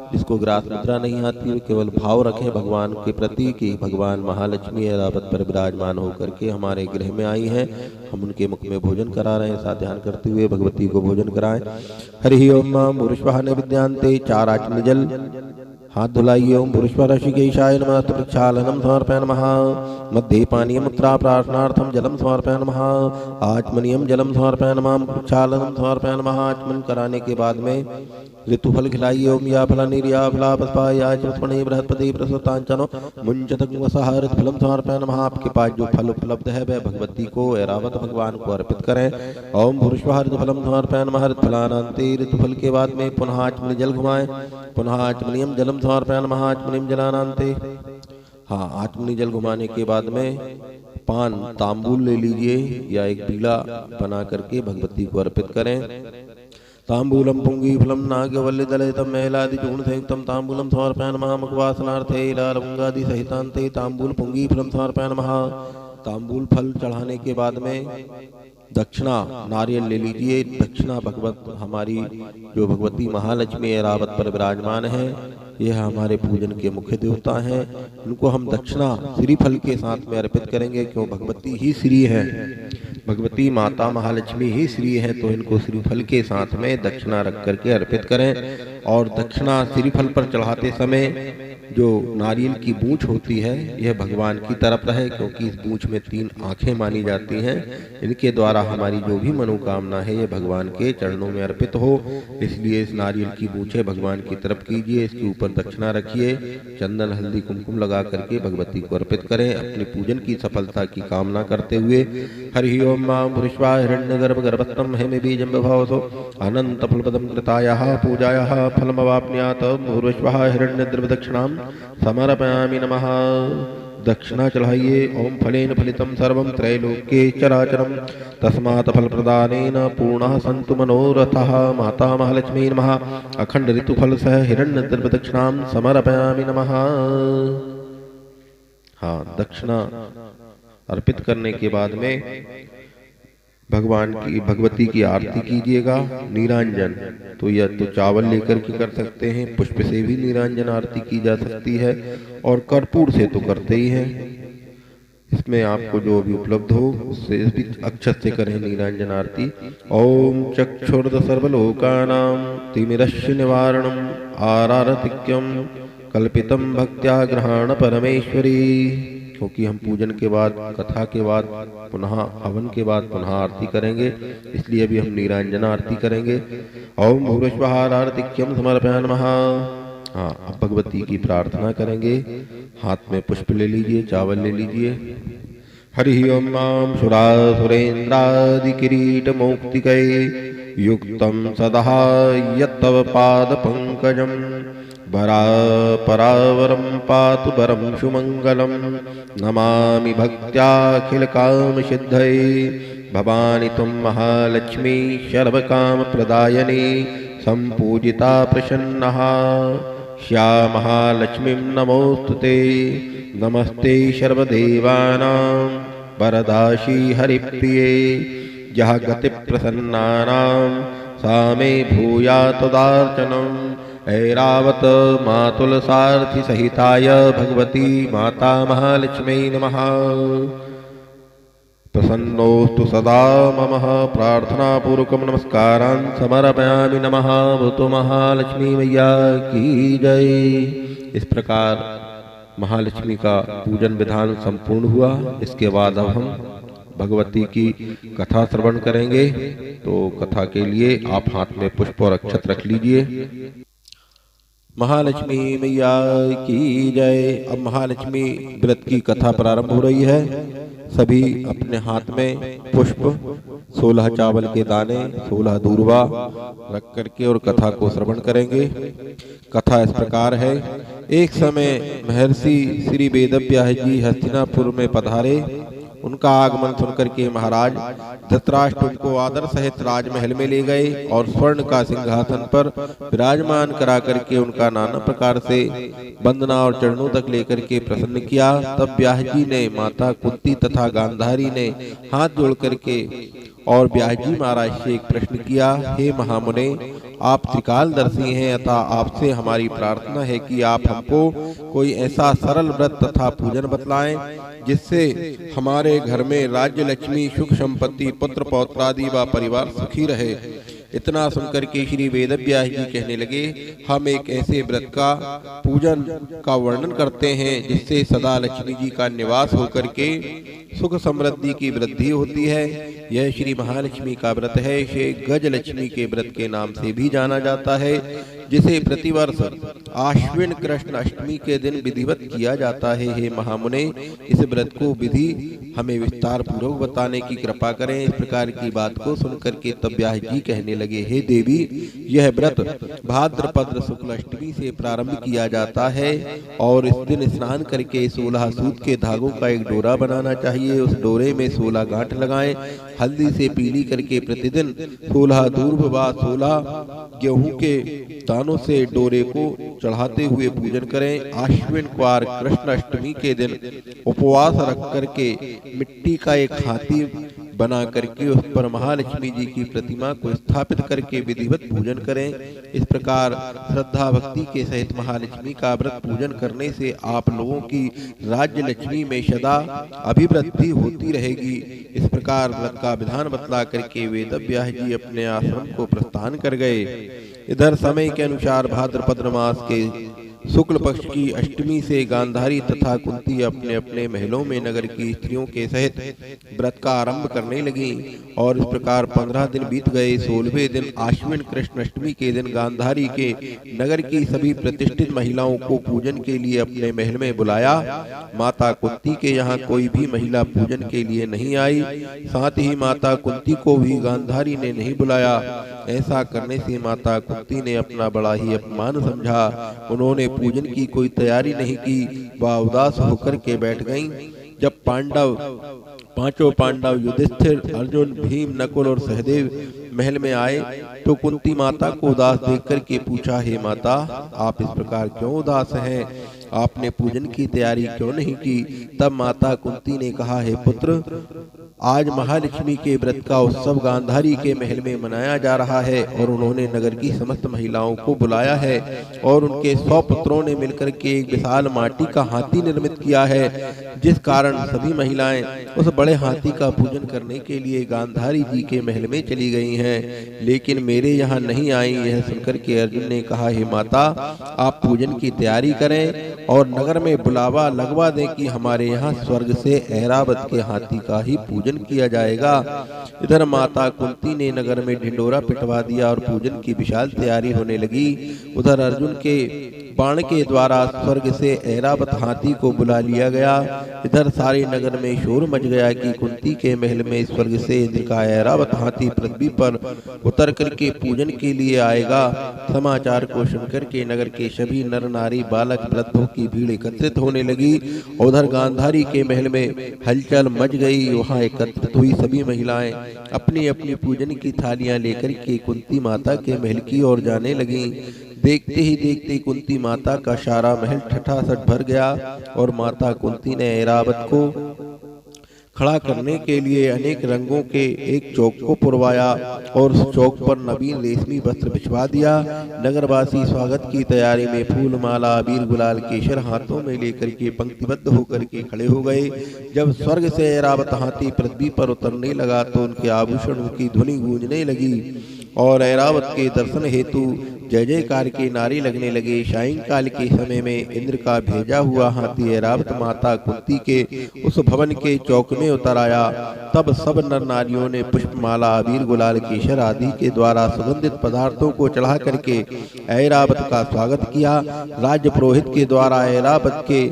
जिसको ग्रास मुद्रा नहीं आती वो केवल भाव रखें भगवान के प्रति कि भगवान महालक्ष्मी ऐरावत पर विराजमान होकर के हमारे गृह में आई हैं, हम उनके मुख में भोजन करा रहे हैं, ऐसा ध्यान करते हुए भगवती को भोजन कराएं। हरि ओम मां भूर्श्वः नैवेद्यान्ते 4 आचमनी जल हाथ धुलाइए। ओम भूर्श्वः ऋषिकेशाय नमः। प्रक्षालनम समर्पयामि नमः। मध्ये पानीयम उत्तरा प्रार्थनार्थम जलम समर्पयामि नमः। आचमनीयम जलम समर्पयामि नमः। प्रक्षालनम समर्पयामि नमः। आचमन कराने के बाद में ऋतुफल खिलाइए। ओम या फला निर्या फला पुष्पा या पुष्पणे बृहस्पति प्रसुतांचनो मुंचतंगसः ऋतुफलम समर्पयामि नमः। आपके पास जो फल उपलब्ध है वह भगवती को ऐरावत भगवान को अर्पित करें। ओम भूर्श्वः ऋतुफलम समर्पयामि नमः। ऋतुफलानान्ते ऋतुफल के बाद में पुनः आचमनी जल घुमाएं। पुनः आचमनीयम जलम समर्पयामि नमः। आचमनीयम जलानान्ते हाँ आचमनी जल घुमाने के बाद में पान तांबूल ले लीजिए या एक पीला बना करके भगवती को अर्पित करें। तांबूलम पुंगीफलम नागवल्लिदलितं मैलादिचूर्णसंयुक्तं तांबूलम समर्पयामि नमः। मुखवासनार्थे लालपुंगादि सहितान्ते तांबूल पुंगीफलम समर्पयामि नमः। तांबूल फल चढ़ाने के बाद में दक्षिणा नारियल ले लीजिए। दक्षिणा भगवत हमारी जो भगवती महालक्ष्मी ऐरावत पर विराजमान है, यह हमारे पूजन के मुख्य देवता हैं। इनको हम दक्षिणा श्रीफल के साथ में अर्पित करेंगे, क्यों भगवती ही श्री है, भगवती माता महालक्ष्मी ही श्री है, तो इनको श्रीफल के साथ में दक्षिणा रख करके अर्पित करें। और दक्षिणा श्रीफल पर चढ़ाते समय जो नारियल की पूंछ होती है यह भगवान की तरफ रहे, क्योंकि इस पूंछ में 3 आंखें मानी जाती हैं। इनके द्वारा हमारी जो भी मनोकामना है ये भगवान के चरणों में अर्पित हो, इसलिए इस नारियल की पूंछें भगवान की तरफ कीजिए। इसके ऊपर दक्षिणा रखिए, चंदन हल्दी कुमकुम लगा करके भगवती को अर्पित करें, अपनी पूजन की सफलता की कामना करते हुए। हरि ओम मां भूर्श्वः हिरण्यगर्भ गर्भस्थं हेमे बीजं विभवसो अनंत फलपदं कृतायाः पूजायाः फलमवाप्नुयात्। भूर्श्वः हिरण्यद्रव्य दक्षिणां समर्पयामि नमः। दक्षिणा चढ़ाइए। ओम फलेन फलितं सर्वं त्रैलोक्ये चराचरं तस्मात् फलप्रदानेन पूर्णः सन्तु मनोरथः। माता महालक्ष्मी नमः। अखंड ऋतुफल सह हिरण्यद्रव्य दक्षिणां समर्पयामि नमः। हाँ, दक्षिणा अर्पित करने के बाद में भगवान की भगवती की आरती कीजिएगा। नीरांजन तो या तो चावल लेकर के कर सकते हैं, पुष्प से भी नीरांजन आरती की जा सकती है, और कर्पूर से तो करते ही हैं। इसमें आपको जो भी उपलब्ध हो उससे भी अक्षत से करें नीरांजन आरती। ओम चक्षुर्द सर्वलोकानां तिमिरस्य निवारणम आरारतिक्यम कल्पितम भक्त्या ग्रहण परमेश्वरी। क्योंकि हम पूजन के बाद, कथा के बाद, पुनः हवन के बाद पुनः आरती करेंगे, इसलिए अभी हम नीरांजन आरती करेंगे। ओम भूरिश्वहारार्तिक्यम समर्पयामः। हाँ, अब भगवती की प्रार्थना करेंगे। हाथ में पुष्प ले लीजिए, चावल ले लीजिए। हरि ओम मां सुरासुरेन्द्रादि किरीट मौक्तिकै युक्तं सदा यत्तव पाद पंकजं परावरं पातु वरं सुमंगलं। नमामि भक्त्याखिल काम सिद्धये भवानी तुम महालक्ष्मी सर्वकाम प्रदायिनी संपूजिता प्रसन्नः श्या महालक्ष्मीं नमोस्तुते। नमस्ते सर्वदेवानां वरदाशी हरिप्रिये यः गति प्रसन्नानां सा मे भूयात् तदार्चनम्। ऐरावत मातुल सारथि सहिताय भगवती माता महालक्ष्मी नमः। प्रसन्नोस्तु सदा मम प्रार्थनापूर्वकं नमस्कारान् समर्पयामि। नमः भूतो महालक्ष्मी मैया की जय। इस प्रकार महालक्ष्मी का पूजन विधान संपूर्ण हुआ। इसके बाद अब हम भगवती की कथा श्रवण करेंगे। तो कथा के लिए आप हाथ में पुष्प और अक्षत रख लीजिए। महालक्ष्मी मैया की जय। अब महालक्ष्मी व्रत की कथा प्रारंभ हो रही है। सभी अपने हाथ में पुष्प, 16 चावल के दाने, 16 दूर्वा रख करके और कथा को श्रवण करेंगे। कथा इस प्रकार है। एक समय महर्षि श्री वेदव्यास जी हस्तिनापुर में पधारे। उनका आगमन सुनकर के महाराज धृतराष्ट्र उनको आदर सहित राजमहल में ले गए और स्वर्ण का सिंहासन पर विराजमान करा करके उनका नाना प्रकार से वंदना और चरणों तक लेकर के प्रसन्न किया। तब व्यास जी ने माता कुंती तथा गांधारी ने हाथ जोड़ करके और व्यास जी महाराज से एक प्रश्न किया। हे महामुने, आप त्रिकालदर्शी हैं, अतः आपसे हमारी प्रार्थना है कि आप हमको कोई ऐसा सरल व्रत तथा पूजन बतलाएं जिससे हमारे घर में राज्य लक्ष्मी, सुख संपत्ति, पुत्र पौत्रादि व परिवार सुखी रहे। इतना सुनकर के श्री वेदव्यास जी कहने लगे, हम एक ऐसे व्रत का पूजन का वर्णन करते हैं जिससे सदा लक्ष्मी जी का निवास होकर के सुख समृद्धि की वृद्धि होती है। यह श्री महालक्ष्मी का व्रत है। इसे गज लक्ष्मी के व्रत के नाम से भी जाना जाता है, जिसे प्रतिवर्ष आश्विन कृष्ण अष्टमी के दिन विधिवत किया जाता है। हे महामुने, इस व्रत को विधि हमें विस्तार पूर्वक बताने की कृपा करें। इस प्रकार की बात को सुनकर के तब व्यास जी कहने लगे, हे देवी, यह व्रत भाद्रपद शुक्ल अष्टमी से प्रारंभ किया जाता है और इस दिन स्नान करके 16 सूत के धागों का एक डोरा बनाना चाहिए। उस डोरे में 16 गांठ लगाएं, हल्दी से पीली करके प्रतिदिन 16 दूर्भ व 16 गेहूं के दानों से डोरे को चढ़ाते हुए पूजन करें। आश्विन क्वार कृष्ण अष्टमी के दिन उपवास रख करके मिट्टी का एक हाथी बना करके उस पर महालक्ष्मी जी की प्रतिमा को स्थापित करके विधिवत पूजन करें। इस प्रकार श्रद्धा भक्ति के सहित महालक्ष्मी का व्रत पूजन करने से आप लोगों की राज्य लक्ष्मी में सदा अभिवृद्धि होती रहेगी। इस प्रकार व्रत का विधान बतला करके वेदव्यास जी अपने आश्रम को प्रस्थान कर गए। इधर समय के अनुसार भाद्रपद मास के शुक्ल पक्ष की अष्टमी से गांधारी तथा कुंती अपने अपने महलों में नगर की स्त्रियों के सहित व्रत का आरंभ करने लगी और इस प्रकार 15 दिन बीत गए। 16वें दिन आश्विन कृष्ण अष्टमी के दिन गांधारी के नगर की सभी प्रतिष्ठित महिलाओं को पूजन के लिए अपने महल में बुलाया। माता कुंती के यहाँ कोई भी महिला पूजन के लिए नहीं आई। साथ ही माता कुंती को भी गांधारी ने नहीं बुलाया। ऐसा करने से माता कुंती ने अपना बड़ा ही अपमान समझा। उन्होंने पूजन की कोई तैयारी नहीं की, वह उदास होकर के बैठ गईं। जब पांचों पांडव युधिष्ठिर, अर्जुन, भीम, नकुल और सहदेव महल में आए तो कुंती माता को उदास देखकर के पूछा, हे माता, आप इस प्रकार क्यों उदास हैं? आपने पूजन की तैयारी क्यों नहीं की? तब माता कुंती ने कहा, हे पुत्र, आज महालक्ष्मी के व्रत का उत्सव गांधारी के महल में मनाया जा रहा है और उन्होंने नगर की समस्त महिलाओं को बुलाया है और उनके 100 पुत्रों ने मिलकर के एक विशाल माटी का हाथी निर्मित किया है, जिस कारण सभी महिलाएं उस बड़े हाथी का पूजन करने के लिए गांधारी जी के महल में चली गई हैं, लेकिन मेरे यहाँ नहीं आई। यह सुनकर के अर्जुन ने कहा, हे माता, आप पूजन की तैयारी करें और नगर में बुलावा लगवा दें कि हमारे यहाँ स्वर्ग से ऐरावत के हाथी का ही पूजन किया जाएगा। इधर माता कुंती ने नगर में ढिंडोरा पिटवा दिया और पूजन की विशाल तैयारी होने लगी। उधर अर्जुन के बाण के द्वारा स्वर्ग से ऐरावत हाथी को बुला लिया गया। इधर सारे नगर में शोर मच गया कि कुंती के महल में स्वर्ग से इंद्र का ऐरावत हाथी पृथ्वी पर उतर करके पूजन के लिए आएगा। समाचार को सुनकर के नगर के सभी नर नारी बालक वृद्धों की भीड़ एकत्रित होने लगी। उधर गांधारी के महल में हलचल मच गई। वहां एकत्रित हुई सभी महिलाएं अपनी अपनी पूजन की थालियां लेकर के कुंती माता के महल की ओर जाने लगी। देखते ही देखते कुंती माता का सारा महल ठठासठ भर गया और माता कुंती ने ऐरावत को खड़ा करने के लिए अनेक रंगों के एक चौक को पुरवाया और उस चौक पर नवीन रेशमी वस्त्र बिछवा दिया। नगरवासी स्वागत की तैयारी में फूल माला अबीर गुलाल केसर हाथों में लेकर के पंक्तिबद्ध होकर के खड़े हो गए। जब स्वर्ग से ऐरावत हाथी पृथ्वी पर उतरने लगा तो उनके आभूषणों की ध्वनि गूंजने लगी और ऐरावत के दर्शन हेतु जय जयकार के नारे लगने लगे। सायंकाल के समय में इंद्र का भेजा हुआ हाथी ऐरावत माता कुंती के उस भवन के चौक में उतर आया। तब सब नर नारियों ने पुष्पमाला अबीर गुलाल केसर आदि के द्वारा सुगंधित पदार्थों को चढ़ा करके ऐरावत का स्वागत किया। राज्य पुरोहित के द्वारा ऐरावत के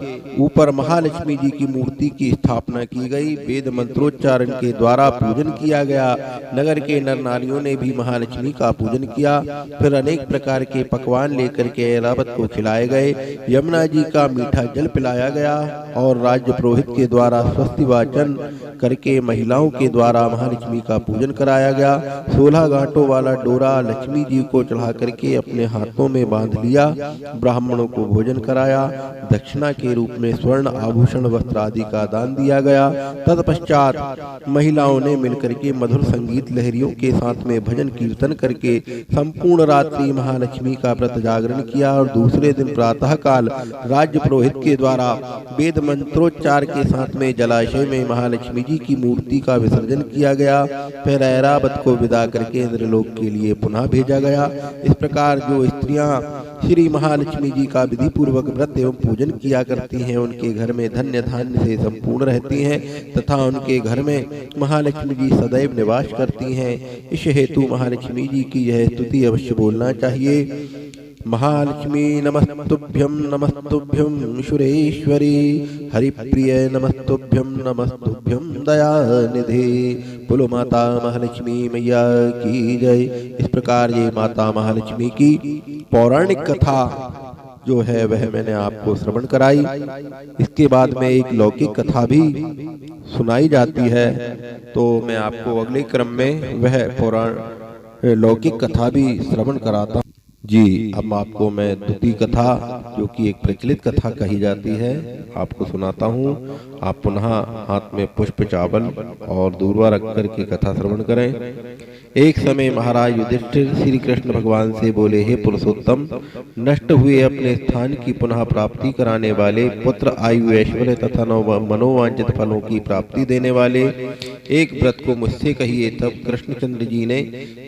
ऊपर महालक्ष्मी जी की मूर्ति की स्थापना की गई। वेद मंत्रोच्चारण के द्वारा पूजन किया गया। नगर के नर नारियों ने भी महालक्ष्मी का पूजन किया। फिर अनेक प्रकार के पकवान लेकर के ऐरावत को खिलाए गए। यमुना जी का मीठा जल पिलाया गया और राज्य पुरोहित के द्वारा स्वस्ति वाचन करके महिलाओं के द्वारा महालक्ष्मी का पूजन कराया गया। 16 गांठों वाला डोरा लक्ष्मी जी को चढ़ा करके अपने हाथों में बांध लिया। ब्राह्मणों को भोजन कराया। दक्षिणा के रूप में स्वर्ण आभूषण वस्त्र आदि का दान दिया गया। तत्पश्चात महिलाओं ने मिलकर के मधुर संगीत लहरियों के साथ में भजन कीर्तन करके संपूर्ण रात्रि महालक्ष्मी का व्रत जागरण किया और दूसरे दिन प्रातः काल राज्य पुरोहित के द्वारा वेद मंत्रोच्चार के साथ में जलाशय में महालक्ष्मी जी की मूर्ति का विसर्जन किया गया। फिर ऐरावत को विदा करके इंद्रलोक के लिए पुनः भेजा गया। इस प्रकार जो स्त्रियां श्री महालक्ष्मी जी का विधि पूर्वक व्रत एवं पूजन किया करती हैं, उनके घर में धन्य धान्य से संपूर्ण रहती हैं तथा उनके घर में महालक्ष्मी जी सदैव निवास करती हैं। इस हेतु महालक्ष्मी जी की यह स्तुति अवश्य बोलना चाहिए। महालक्ष्मी नमस्तुभ्यं सुरेश्वरी हरिप्रिय नमस्तुभ्यं दयानिधे। बोलो माता महालक्ष्मी मैया की जय। इस प्रकार ये माता महालक्ष्मी की पौराणिक कथा जो है वह मैंने आपको श्रवण कराई। इसके बाद में एक लौकिक कथा भी सुनाई जाती है, तो मैं आपको अगले क्रम में वह लौकिक कथा भी श्रवण कराता हूँ। जी, अब आपको मैं द्वितीय कथा, जो कि एक प्रचलित कथा कही जाती है, आपको सुनाता हूँ। आप पुनः हाथ में पुष्प चावल और दूर्वा रख कर के कथा श्रवण करें। एक समय महाराज युधिष्ठिर श्री कृष्ण भगवान से बोले, हे पुरुषोत्तम, नष्ट हुए अपने स्थान की पुनः प्राप्ति कराने वाले, पुत्र आयु ऐश्वर्य तथा मनोवांछित फलों की प्राप्ति देने वाले एक व्रत को मुझसे कहिए। तब कृष्णचंद्र जी ने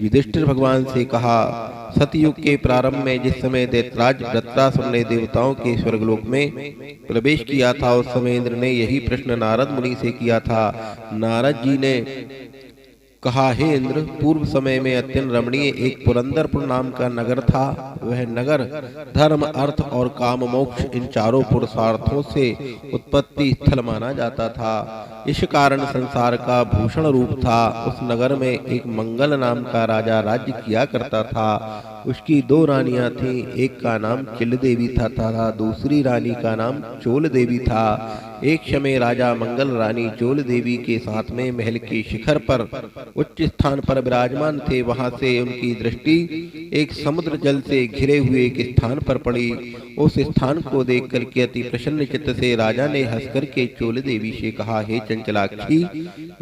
युधिष्ठिर भगवान से कहा, सतयुग के प्रारंभ में जिस समय दैत्यराज वृत्रासुर ने देवताओं के स्वर्गलोक में प्रवेश किया था, उस समय इंद्र ने यही प्रश्न नारद मुनि से किया था। नारद जी ने कहा, हे इंद्र, पूर्व समय में अत्यंत रमणीय एक पुरंदरपुर नाम का नगर था। वह नगर धर्म अर्थ और काम मोक्ष इन चारों पुरुषार्थों से उत्पत्ति स्थल माना जाता था। इस कारण संसार का भूषण रूप था। उस नगर में एक मंगल नाम का राजा राज्य किया करता था। उसकी 2 रानियां थीं। एक का नाम चिल देवी था तथा दूसरी रानी का नाम चोल देवी था। एक समय राजा मंगल रानी चोल देवी के साथ में महल के शिखर पर उच्च स्थान पर विराजमान थे। वहां से उनकी दृष्टि एक समुद्र जल से घिरे हुए एक स्थान पर पड़ी। उस स्थान को देख करके अति प्रसन्न चित्त से राजा ने हंस करके चोल देवी से कहा, हे चंचलाक्षी,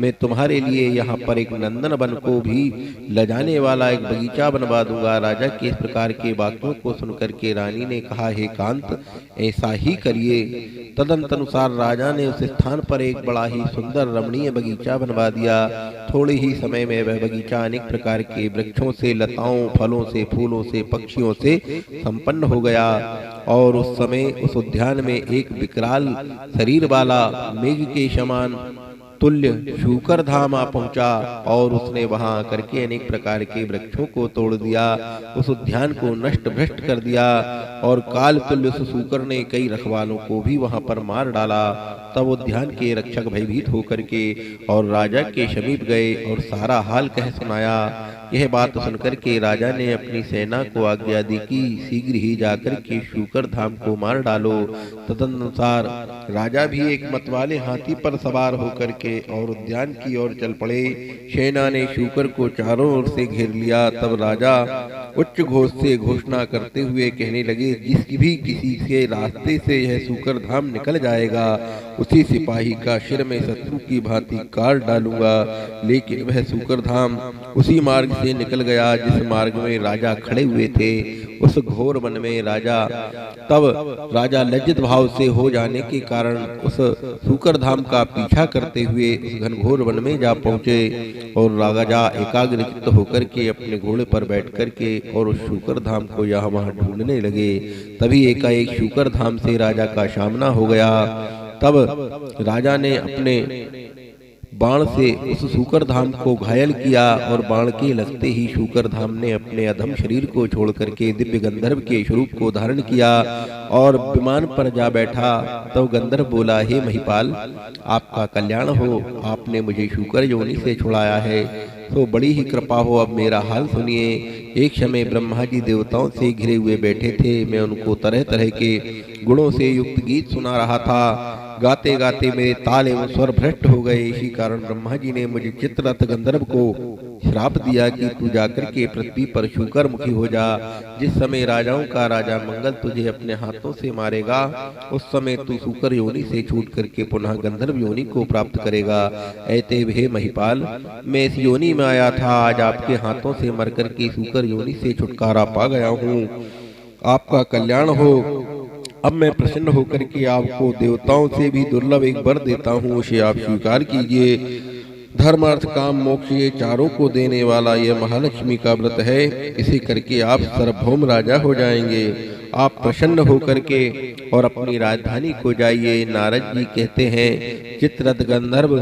मैं तुम्हारे लिए यहाँ पर एक नंदन वन को भी लजाने वाला एक बगीचा बनवा दूंगा। राजा के इस प्रकार के वाक्यों को सुनकर के रानी ने कहा, हे कांत, ऐसा ही करिए। तदनुसार राजा ने उस स्थान पर एक बड़ा ही सुंदर रमणीय बगीचा बनवा दिया। थोड़े ही समय में वह बगीचा अनेक प्रकार के वृक्षों से, लताओं, फलों से, फूलों से, पक्षियों से संपन्न हो गया। और उस समय उस उद्यान में एक विकराल शरीर वाला मेघ के समान तुल्य शूकर धाम आ पहुंचा और उसने वहां करके अनेक प्रकार के वृक्षों को तोड़ दिया, उस उद्यान को नष्ट भ्रष्ट कर दिया। और काल तुल्य उस शूकर ने कई रखवालों को भी वहां पर मार डाला। तब उद्यान के रक्षक भयभीत होकर के और राजा के समीप गए और सारा हाल कह सुनाया। यह बात सुनकर के राजा ने अपनी सेना को आज्ञा दी कि शीघ्र ही जाकर के शूकर धाम को मार डालो। तदनुसार राजा भी एक मतवाले हाथी पर सवार होकर के और उद्यान की ओर चल पड़े। सेना ने शूकर को चारों ओर से घेर लिया। तब राजा उच्च घोष से घोषणा करते हुए कहने लगे, जिस भी किसी के रास्ते से यह शूकर धाम निकल जाएगा, उसी सिपाही का सिर में शत्रु की भांति काट डालूंगा। लेकिन वह शूकर धाम उसी मार्ग से निकल गया जिस मार्ग में राजा खड़े हुए थे। उस घोर वन में राजा लज्जित भाव से हो जाने के कारण उस शूकर धाम का पीछा करते हुए उस घनघोर वन में जा पहुंचे। और राजा एकाग्रचित्त होकर के अपने घोड़े पर बैठ करके और उस शूकर धाम को यहाँ वहां ढूंढने लगे। तभी एकाएक शूकर धाम से राजा का सामना हो गया। तब राजा ने अपने बाण से उस शूकर धाम को घायल किया और बाण के लगते ही शूकर धाम ने अपने अधम शरीर को छोड़ करके दिव्य गंधर्व के स्वरूप को धारण किया और विमान पर जा बैठा। तब गंधर्व बोला, हे महिपाल, आपका कल्याण हो, आपने मुझे शूकर योनि से छुड़ाया है, तो बड़ी ही कृपा हो। अब मेरा हाल सुनिए। एक समय ब्रह्मा जी देवताओं से घिरे हुए बैठे थे। मैं उनको तरह तरह के गुणों से युक्त गीत सुना रहा था। गाते गाते मेरे ताल एवं स्वर भ्रष्ट हो गए। इसी कारण ब्रह्मा जी ने मुझे चित्ररथ गंधर्व को श्राप दिया कि तू जाकर के पृथ्वी पर शूकर मुखी हो जा। जिस समय राजाओं का राजा मंगल तुझे अपने हाथों से मारेगा, उस समय तू शूकर योनि से छूट करके पुनः गंधर्व योनि को प्राप्त करेगा। ऐते हे महिपाल, मैं इस योनि में आया था, आज आपके हाथों से मर करके शूकर योनि से छुटकारा पा गया हूँ। आपका कल्याण हो। अब मैं प्रसन्न होकर के आपको देवताओं से भी दुर्लभ एक वर देता हूँ, उसे आप स्वीकार कीजिए। धर्म अर्थ काम मोक्ष ये चारों को देने वाला यह महालक्ष्मी का व्रत है। इसे करके आप सार्वभौम राजा हो जाएंगे। आप प्रसन्न होकर के और अपनी राजधानी को जाइए। नारद जी कहते हैं, चित्ररथ गंधर्व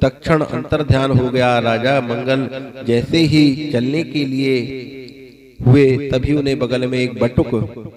तत्क्षण अंतर्ध्यान हो गया। राजा मंगल जैसे ही चलने के लिए हुए, तभी उन्हें बगल में एक बटुक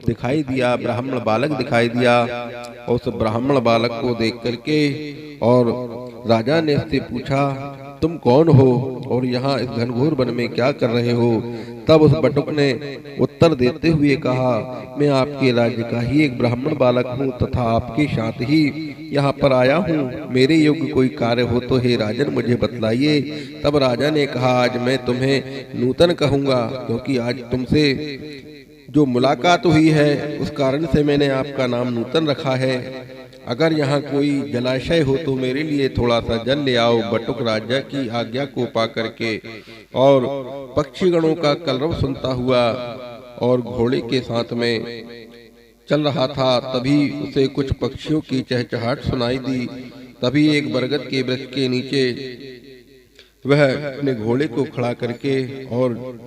दिखाई दिया, ब्राह्मण बालक दिखाई दिया। उस ब्राह्मण बालक को देख करके और राजा ने उससे पूछा, तुम कौन हो और यहाँ इस घनघोर वन में क्या कर रहे हो? तब उस बटुक ने उत्तर देते हुए कहा, मैं आपके राज्य का ही एक ब्राह्मण बालक हूँ तथा आपके साथ ही यहाँ पर आया हूँ। मेरे योग्य कोई कार्य हो तो हे राजन मुझे बतलाइए। तब राजा ने कहा, आज मैं तुम्हें नूतन कहूँगा, क्योंकि आज तुमसे जो मुलाकात हुई है उस कारण से मैंने आपका नाम नूतन रखा है। अगर यहाँ कोई जलाशय हो तो मेरे लिए थोड़ा सा जल ले आओ। बटुक राजा की आज्ञा को पा करके और पक्षीगणों का कलरव सुनता हुआ और घोड़े के साथ में चल रहा था। तभी उसे कुछ पक्षियों की चहचहाट सुनाई दी। तभी एक बरगद के वृक्ष के नीचे वह अपने घोड़े को खड़ा करके और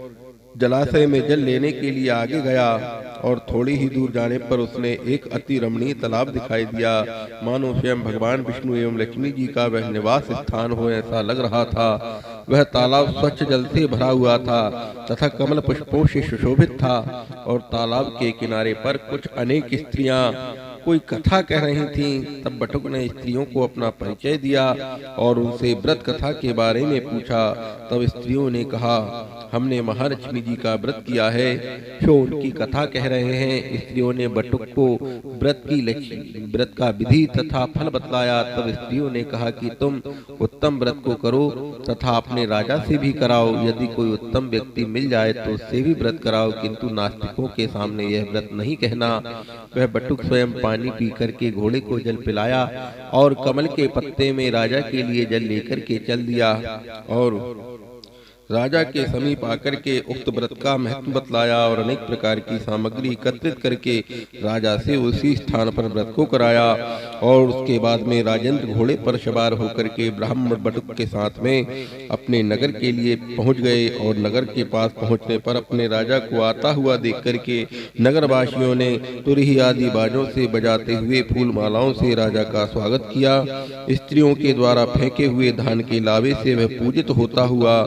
जलाशय में जल लेने के लिए आगे गया और थोड़ी ही दूर जाने पर उसने एक अति रमणीय तालाब दिखाई दिया। मानो स्वयं भगवान विष्णु एवं लक्ष्मी जी का वह निवास स्थान हो, ऐसा लग रहा था। वह तालाब स्वच्छ जल से भरा हुआ था तथा कमल पुष्पों से सुशोभित था और तालाब के किनारे पर कुछ अनेक स्त्रियां कोई कथा कह रही थीं। तब बटुक ने स्त्रियों को अपना परिचय दिया और उनसे व्रत कथा के बारे में पूछा। तब स्त्रियों ने कहा, हमने महालक्ष्मी जी का व्रत किया है। जो उनकी कथा कह रहे हैं। स्त्रियों ने बटुक को व्रत का विधि तथा फल बतलाया। तब स्त्रियों ने कहा कि तुम उत्तम व्रत को करो तथा अपने राजा से भी कराओ। यदि कोई उत्तम व्यक्ति मिल जाए तो उससे भी व्रत कराओ, किंतु नास्तिकों के सामने यह व्रत नहीं कहना। वह बटुक स्वयं पानी पी करके घोड़े को जल पिलाया और कमल के पत्ते में राजा के लिए जल लेकर के चल दिया और राजा के समीप आकर के उक्त व्रत का महत्व बतलाया और अनेक प्रकार की सामग्री एकत्रित करके राजा से उसी स्थान पर व्रत को कराया। और उसके बाद में राजेंद्र घोड़े पर सवार होकर के ब्राह्मण बटुक के साथ में अपने नगर के लिए पहुंच गए और नगर के पास पहुंचने पर अपने राजा को आता हुआ देख करके नगरवासियों ने तुरही आदि बाजों से बजाते हुए फूल मालाओं से राजा का स्वागत किया। स्त्रियों के द्वारा फेंके हुए धान के लावे से वह पूजित होता हुआ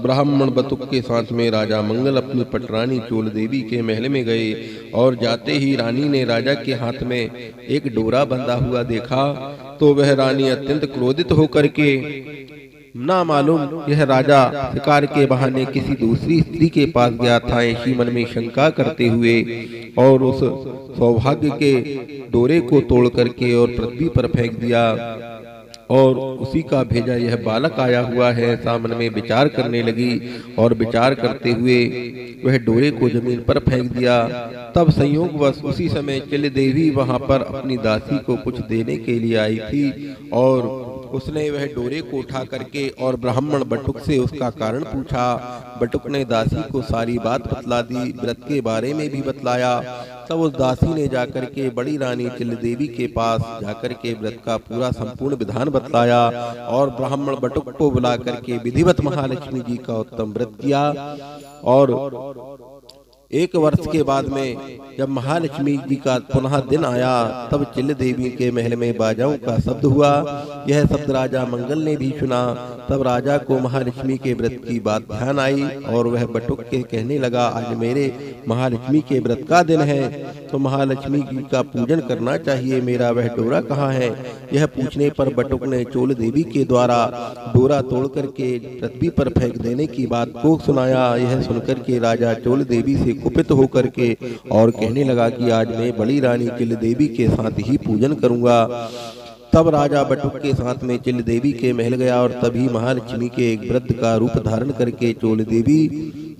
ब्राह्मण बटुक के साथ में राजा मंगल अपनी पटरानी चोल देवी के महल में गए और जाते ही रानी ने राजा के हाथ में एक डोरा बंधा हुआ देखा तो वह रानी अत्यंत क्रोधित होकर के ना मालूम यह राजा शिकार के बहाने किसी दूसरी स्त्री के पास गया था ऐसी मन में शंका करते हुए और उस सौभाग्य के डोरे को तोड़ करके और पृथ्वी पर फेंक दिया और उसी का भेजा यह बालक आया हुआ है। ऐसा मन में विचार करने लगी और विचार करते हुए वह डोरे को जमीन पर फेंक दिया। तब संयोगवश उसी समय चिल देवी वहां पर अपनी दासी को कुछ देने के लिए आई थी और उसने वह डोरे को उठा करके और ब्राह्मण बटुक से उसका कारण पूछा। बटुक ने दासी को सारी बात बतला दी, व्रत के बारे में भी बतलाया। तब उस दासी ने जाकर के बड़ी रानी चिल देवी के पास जाकर के व्रत का पूरा संपूर्ण विधान बतलाया और ब्राह्मण बटुक को बुला करके विधिवत महालक्ष्मी जी का उत्तम व्रत किया। और एक वर्ष के बाद में जब महालक्ष्मी जी का पुनः दिन आया तब चिल देवी के महल में बाजाओं का शब्द हुआ। यह शब्द राजा मंगल ने भी सुना। तब राजा को महालक्ष्मी के व्रत की बात ध्यान आई और वह बटुक के कहने लगा, आज मेरे महालक्ष्मी के व्रत का दिन है तो महालक्ष्मी जी का पूजन करना चाहिए, मेरा वह डोरा कहाँ है। यह पूछने पर बटुक ने चोल देवी के द्वारा डोरा तोड़ करके पृथ्वी पर फेंक देने की बात को सुनाया। यह सुनकर के राजा चोल देवी से कुपित होकर के और कहने लगा कि आज मैं बड़ी रानी चिल देवी के साथ ही पूजन करूंगा। तब राजा बटुक के साथ में चिल देवी के महल गया और तभी महालक्ष्मी के एक वृद्ध का रूप धारण करके चोल देवी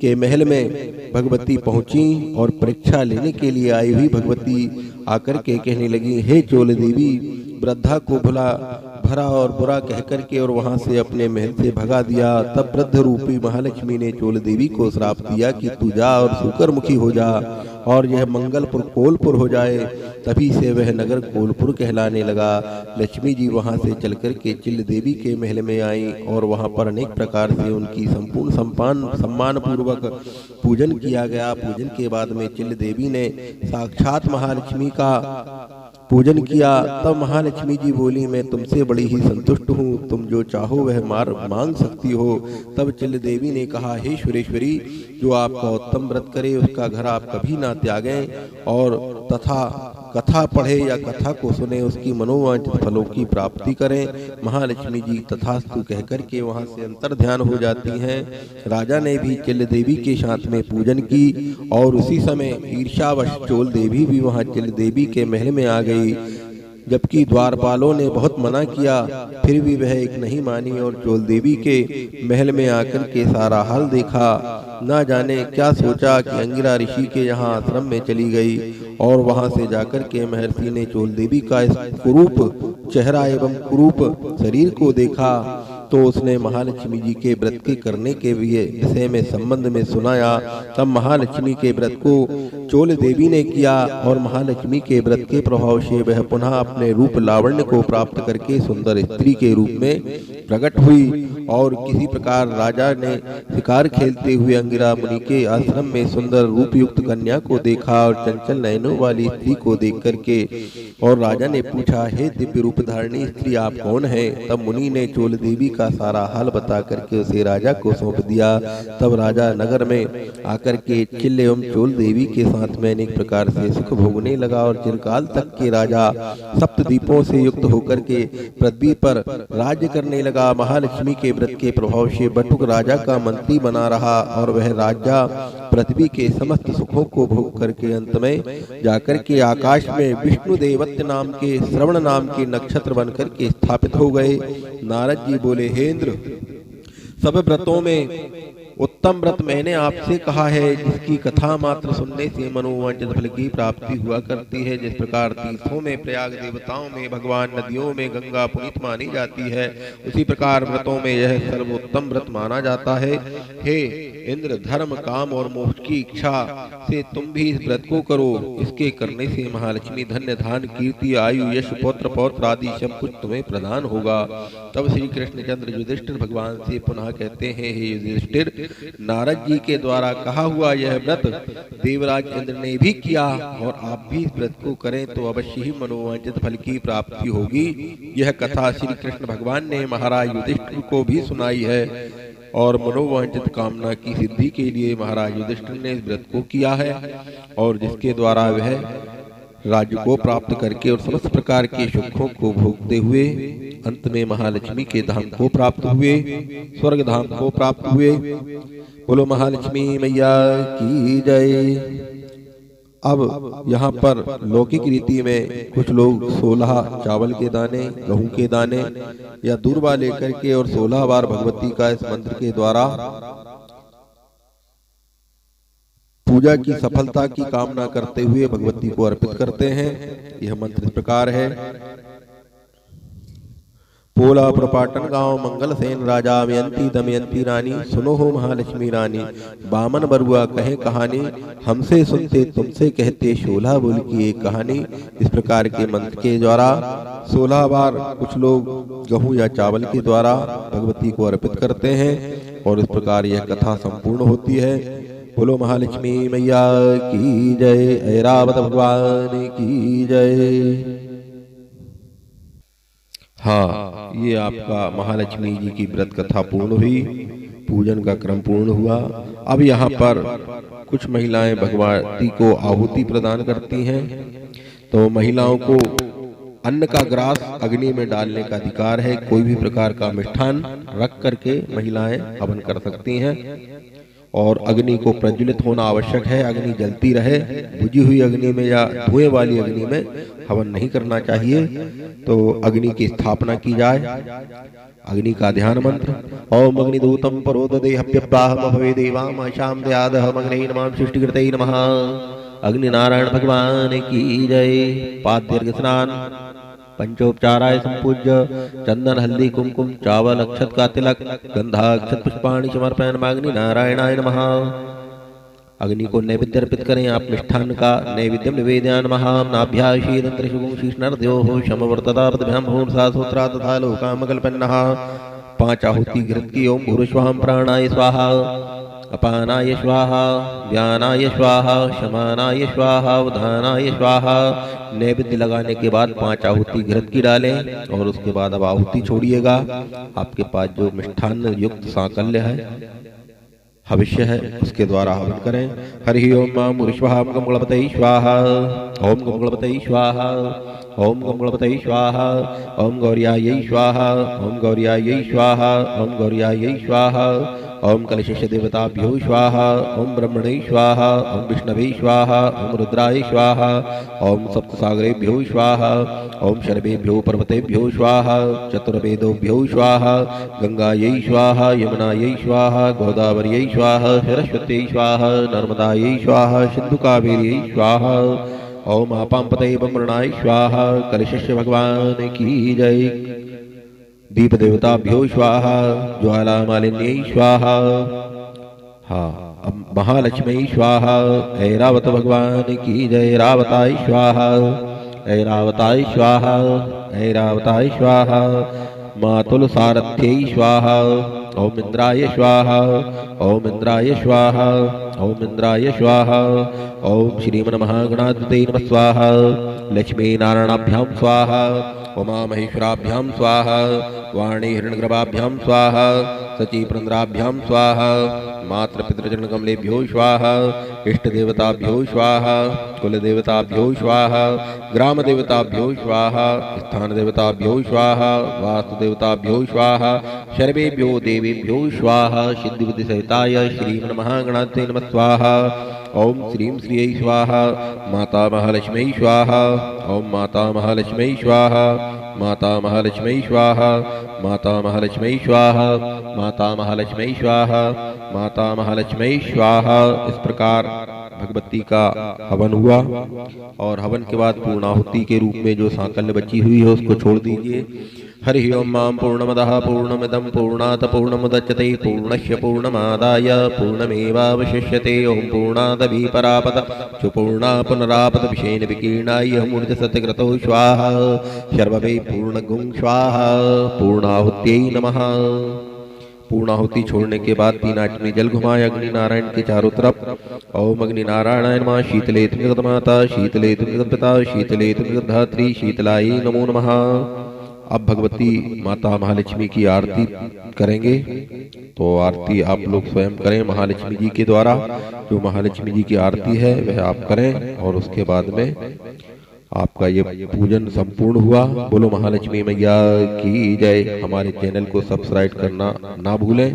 के महल में भगवती पहुंची और परीक्षा लेने के लिए आई हुई भगवती आकर के कहने लगी, हे चोल देवी, वृद्धा को भरा और बुरा कह करके और वहां से अपने महल से भगा दिया। तब वृद्ध रूपी महालक्ष्मी ने चोल देवी को श्राप दिया कि तू जा और सूकर मुखी हो जा और यह मंगलपुर कोलपुर हो जाए। तभी से वह नगर कोलपुर कहलाने लगा। लक्ष्मी जी वहां से चलकर के चिल देवी के महल में आई और वहां पर अनेक प्रकार से उनकी संपूर्ण सम्मान पूर्वक पूजन किया गया। पूजन के बाद में चिल देवी ने साक्षात महालक्ष्मी का पूजन किया। तब महालक्ष्मी जी बोली, मैं तुमसे बड़ी ही संतुष्ट हूँ, तुम जो चाहो वह मांग सकती हो। तब चिल देवी ने कहा, हे सुरेश्वरी, जो आपका उत्तम व्रत करे उसका घर आप कभी ना त्यागें और तथा कथा पढ़े या कथा को सुने उसकी मनोवांछित फलों की प्राप्ति करें। महालक्ष्मी जी तथास्तु कहकर के वहां से अंतर ध्यान हो जाती हैं। राजा ने भी चिल देवी के साथ में पूजन की और उसी समय ईर्ष्यावश चोल देवी भी वहां चिल देवी के महल में आ गई। जबकि द्वारपालों ने बहुत मना किया फिर भी वह एक नहीं मानी और चोल देवी के महल में आकर के सारा हाल देखा। ना जाने क्या सोचा कि अंगिरा ऋषि के यहाँ आश्रम में चली गई और वहां से जाकर के महर्षि ने चोल देवी का इस कुरूप चेहरा एवं कुरूप शरीर को देखा तो उसने महालक्ष्मी जी के व्रत के करने के विषय में संबंध में सुनाया। तब महालक्ष्मी के व्रत को चोल देवी ने किया और महालक्ष्मी के व्रत के प्रभाव से वह पुनः अपने रूप लावण्य को प्राप्त करके सुंदर स्त्री के रूप में प्रकट हुई। और किसी प्रकार राजा ने शिकार खेलते हुए अंगिरा मुनि के आश्रम में सुंदर रूप युक्त कन्या को देखा और चंचल नयनों वाली स्त्री को देख करके और राजा ने पूछा, हे दिव्य रूप धारणी स्त्री, आप कौन हैं? तब मुनि ने चोल देवी का सारा हाल बता करके उसे राजा को सौंप दिया। तब राजा नगर में आकर के चिल एवं चोल देवी के साथ में अनेक प्रकार से सुख भोगने लगा और चिरकाल तक के राजा सप्तद्वीपों से युक्त होकर के पृथ्वी पर राज्य करने लगा। महालक्ष्मी के व्रत के प्रभाव से बटुक राजा का मंत्री बना रहा और वह राजा पृथ्वी के समस्त सुखों को भोग करके अंत में जाकर के आकाश में विष्णु देवत्य नाम के श्रवण नाम के नक्षत्र बनकर के स्थापित हो गए। नारद जी बोले, हे इंद्र, सब व्रतों में उत्तम व्रत मैंने आपसे कहा है, जिसकी कथा मात्र सुनने से मनोवांछित फल की प्राप्ति हुआ करती है। जिस प्रकार तीर्थों में, प्रयाग देवताओं में, भगवान नदियों में गंगा पुनीत मानी जाती है, उसी प्रकार व्रतों में यह सर्वोत्तम व्रत माना जाता है। हे इंद्र, धर्म, काम और मोक्ष की इच्छा से तुम भी इस व्रत को करो। इसके करने से महालक्ष्मी धन्य धान कीर्ति आयु यश पौत्र पौत्र आदि सब कुछ तुम्हें प्रदान होगा। तब श्री कृष्णचंद्र युधिष्ठिर भगवान से पुनः कहते हैं, हे युधिष्ठिर, नारद जी के द्वारा कहा हुआ यह व्रत देवराज इंद्र ने भी किया और आप भी इस व्रत को करें तो अवश्य ही मनोवांछित फल की प्राप्ति होगी। यह कथा श्री कृष्ण भगवान ने महाराज युधिष्ठिर को भी सुनाई है और मनोवांछित कामना की सिद्धि के लिए महाराज युधिष्ठिर ने इस व्रत को किया है और जिसके द्वारा वह राज्य को प्राप्त करके और समस्त प्रकार के सुखों को भोगते हुए अंत में महालक्ष्मी के धाम को प्राप्त हुए, स्वर्ग धाम को प्राप्त हुए। बोलो महालक्ष्मी मैया की जय। अब यहाँ पर लौकिक रीति में कुछ लोग 16 चावल के दाने, गेहूं के दाने या दूर्वा लेकर के और 16 बार भगवती का इस मंत्र के द्वारा पूजा की सफलता की कामना करते हुए भगवती को अर्पित करते हैं। यह मंत्र इस प्रकार है। पोला प्रपाटन गांव मंगल सेन राजा व्यंती दमयंती रानी, सुनो हो महालक्ष्मी रानी, बामन बरुआ कहे कहानी, हमसे सुनते तुमसे कहते 16 बोल की एक कहानी। इस प्रकार के मंत्र के द्वारा 16 बार कुछ लोग गेहूं या चावल के द्वारा भगवती को अर्पित करते हैं और इस प्रकार यह कथा संपूर्ण होती है। बोलो महालक्ष्मी मैया की जय, ऐरावत भगवान की जय। हाँ, ये आपका महालक्ष्मी जी की व्रत कथा पूर्ण हुई, पूजन का क्रम पूर्ण हुआ। अब यहाँ पर कुछ महिलाएं भगवती को आहुति प्रदान करती हैं, तो महिलाओं को अन्न का ग्रास अग्नि में डालने का अधिकार है। कोई भी प्रकार का मिष्ठान रख करके महिलाएं हवन कर सकती हैं और अग्नि को प्रज्वलित होना आवश्यक है। अग्नि जलती रहे, बुझी हुई अग्नि में या धुएं वाली अग्नि में हवन नहीं करना चाहिए। तो अग्नि की स्थापना की जाए। अग्नि का ध्यान मंत्र, ओम अग्निदूतम परोददेहप्यप्राहम भवे देवाम शाम दयादहम अग्नि नमः सृष्टिकृते नमः। अग्नि नारायण भगवान की जय। पाद्य स्नान, पंचोपचाराय संपूज्य चंदन हल्दी कुमकुम चावल अक्षत का तिलक गंधाक्षत पुष्पाणि समर्पयामि नारायणाय नमः। अग्नि को नैवेद्य अर्पित करें। आप मिष्ठान का नैवेद्यम निवेदयामः। नाभ्याशीदंत्रशुगुं शीर्ष्णर्द्योः शमवर्तता पदभ्यां भूर्सा सूत्रा तथा लोकामकल्पन्नः। 5 आहुति घृत की। ओम भूर्श्वाम प्राणाय स्वाहा, अपानाय स्वाहा, व्यानाय स्वाहा, शमानाय स्वाहा, उदानाय स्वाहा। नैवेद्य लगाने के बाद 5 आहुति घृत की डालें और उसके बाद अब आहुति छोड़िएगा। आपके पास जो मिष्ठान युक्त सांकल्य है, हविष्य है, उसके द्वारा हवन करें। हरि ओम मां मुर्श्वाहा गम गणपतये स्वाहा, ओम गम गणपतये स्वाहा, ओम गम गणपतये स्वाहा, ओम गौर्यायै स्वाहा, ओम गौर्यायै स्वाहा, ओम गौर्यायै स्वाहा, ओम कलशेष देवताभ्यो स्वाहा, ओम ब्रह्मणे स्वाहा, ओम विष्णवे स्वाहा, ओम रुद्राय स्वाहा, ओम सप्तसागरेभ्यो स्वाहा, ओम शर्वेभ्यो पर्वतेभ्यो स्वाहा, चतुर्वेदोभ्यो स्वाहा, गंगायै स्वाहा, यमुनायै स्वाहा, गोदावर्यै स्वाहा, सरस्वत्यै स्वाहा, नर्मदायै स्वाहा, सिंधुकावेर्यै स्वाहा। ओम आपांपतये ब्रह्मणाय स्वाहा। कलशेष भगवान की जय। दीप देवताभ्यो स्वाहा, ज्वाला मालिन्यै स्वाहा। हाँ, अब महालक्ष्मी स्वाहा। ऐरावत भगवान की जय। रावताय स्वाहा, ऐरावताय स्वाहा, ऐरावताय स्वाहा। मातुल सारथ्यै स्वाहा। ओम इंद्राय स्वाहा, ओम इंद्राय स्वाहा, ओम इंद्राय स्वाहा। ओम श्रीमन्महागणाधिपतये नमः स्वाहा। लक्ष्मी नारायणाभ्यां स्वाहा। उमा महेश्वराभ्यां स्वाहा, वाणी हिरण्यगर्भाभ्यां स्वाहा, सची पुरंदराभ्यां स्वाहा, मातृपितृचरण कमलेभ्यो स्वाहा, इष्ट देवताभ्यो स्वाहा, कुल देवताभ्यो स्वाहा, ग्राम देवताभ्यो स्वाहा, स्थान देवताभ्यो स्वाहा, वास्तु देवताभ्यो स्वाहा, सर्वेभ्यो देवेभ्यो स्वाहा। सिद्धि बुद्धि सहिताय श्रीमन्महागणाधिपतये नमः स्वाहा। ओम श्रीं श्रियै स्वाहा, माता महालक्ष्मी स्वाहा, ओम माता महालक्ष्मी स्वाहा, माता महालक्ष्मी स्वाहा, माता महालक्ष्मी स्वाहा, माता महालक्ष्मी स्वाहा, माता महालक्ष्मी स्वाहा। इस प्रकार भगवती का हवन हुआ और हवन के बाद पूर्णाहुति के रूप में जो सांकल्य बची हुई है उसको छोड़ दीजिए। हरि ओम मां पूर्णमदः पूर्णमिदं पूर्णात् पूर्णमुदच्यते पूर्णस्य पूर्णमादाय पूर्णमेवावशिष्यते। ओम पूर्णादभि परापद सुपूर्णा पुनरापद विषेण विकीर्णाय मूर्धसत्यक्रतो स्वाहा। सर्ववे पूर्णगुं स्वाहा। पूर्णाहुत्यै नमः। पूर्णाहुति छोड़ने के बाद 3 आचमनी जल घुमाए अग्नि नारायण के चारों तरफ। ओम अग्नि नारायणाय नमः। शीतले तुम जगत माता, शीतले तुम जगत पिता, शीतले तुम जगत धात्री, शीतलाई नमो नमः। अब भगवती माता महालक्ष्मी की आरती करेंगे, तो आरती आप लोग स्वयं करें महालक्ष्मी जी के द्वारा। जो महालक्ष्मी जी की आरती है वह आप करें और उसके बाद में आपका ये पूजन संपूर्ण हुआ। बोलो महालक्ष्मी मैया की जय। हमारे चैनल को सब्सक्राइब करना ना भूलें।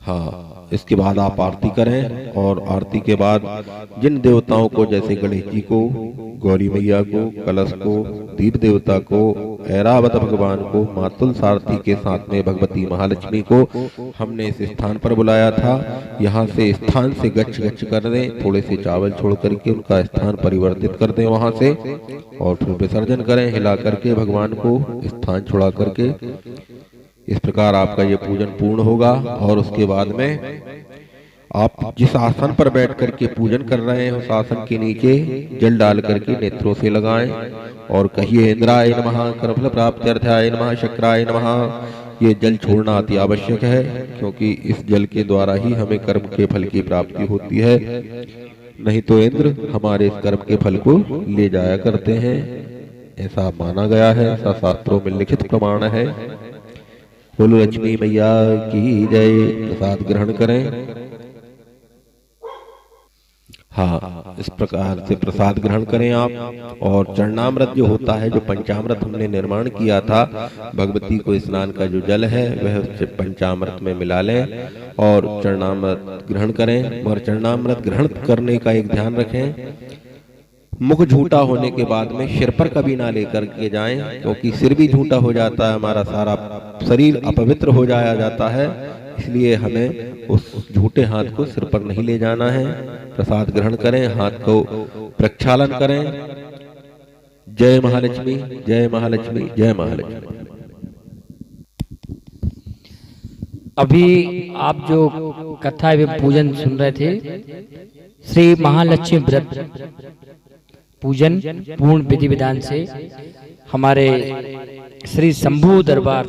हाँ, इसके बाद आप आरती करें और आरती के बाद जिन देवताओं को, जैसे गणेश जी को, गौरी मैया को, कलश को, दीप देवता को, ऐरावत भगवान को, मातुल सारथी के साथ में भगवती महालक्ष्मी को हमने इस स्थान पर बुलाया था। यहाँ से स्थान से गच्छ गच्छ कर दें, थोड़े से चावल छोड़ करके उनका स्थान परिवर्तित कर दें वहां से, और फिर विसर्जन करें हिला करके भगवान को स्थान छोड़ा करके। इस प्रकार आपका ये पूजन पूर्ण होगा। और उसके बाद में आप जिस आसन पर बैठ करके पूजन कर रहे हैं उस आसन के नीचे जल डाल करके नेत्रों से लगाएं और कहिए इंद्राय नमः, कर्मफल प्राप्त्यर्थाय नमः, शक्राय नमः। ये जल छोड़ना अति आवश्यक है, क्योंकि इस जल के द्वारा ही हमें कर्म के फल की प्राप्ति होती है। नहीं तो इंद्र हमारे इस कर्म के फल को ले जाया करते हैं, ऐसा माना गया है, ऐसा शास्त्रों में लिखित प्रमाण है। बोलो लक्ष्मी मैया की जय। प्रसाद ग्रहण करें। हाँ, इस प्रकार से प्रसाद ग्रहण करें आप। और चरणामृत जो होता है, जो पंचामृत हमने निर्माण किया था, भगवती को स्नान का जो जल है वह उससे पंचामृत में मिला लें और चरणामृत ग्रहण करें। और चरणामृत ग्रहण करने का एक ध्यान रखें, मुख झूठा होने के बाद में सिर पर कभी ना लेकर के जाएं, क्योंकि सिर भी झूठा हो जाता है, हमारा सारा शरीर अपवित्र हो जाया जाता है। इसलिए हमें उस झूठे हाथ को सिर पर नहीं ले जाना है। प्रसाद ग्रहण करें, हाथ को प्रक्षालन करें। जय महालक्ष्मी, जय महालक्ष्मी, जय महालक्ष्मी। अभी आप जो कथा एवं पूजन सुन रहे थे, श्री महालक्ष्मी व्रत पूजन पूर्ण विधि विधान से हमारे श्री शंभू दरबार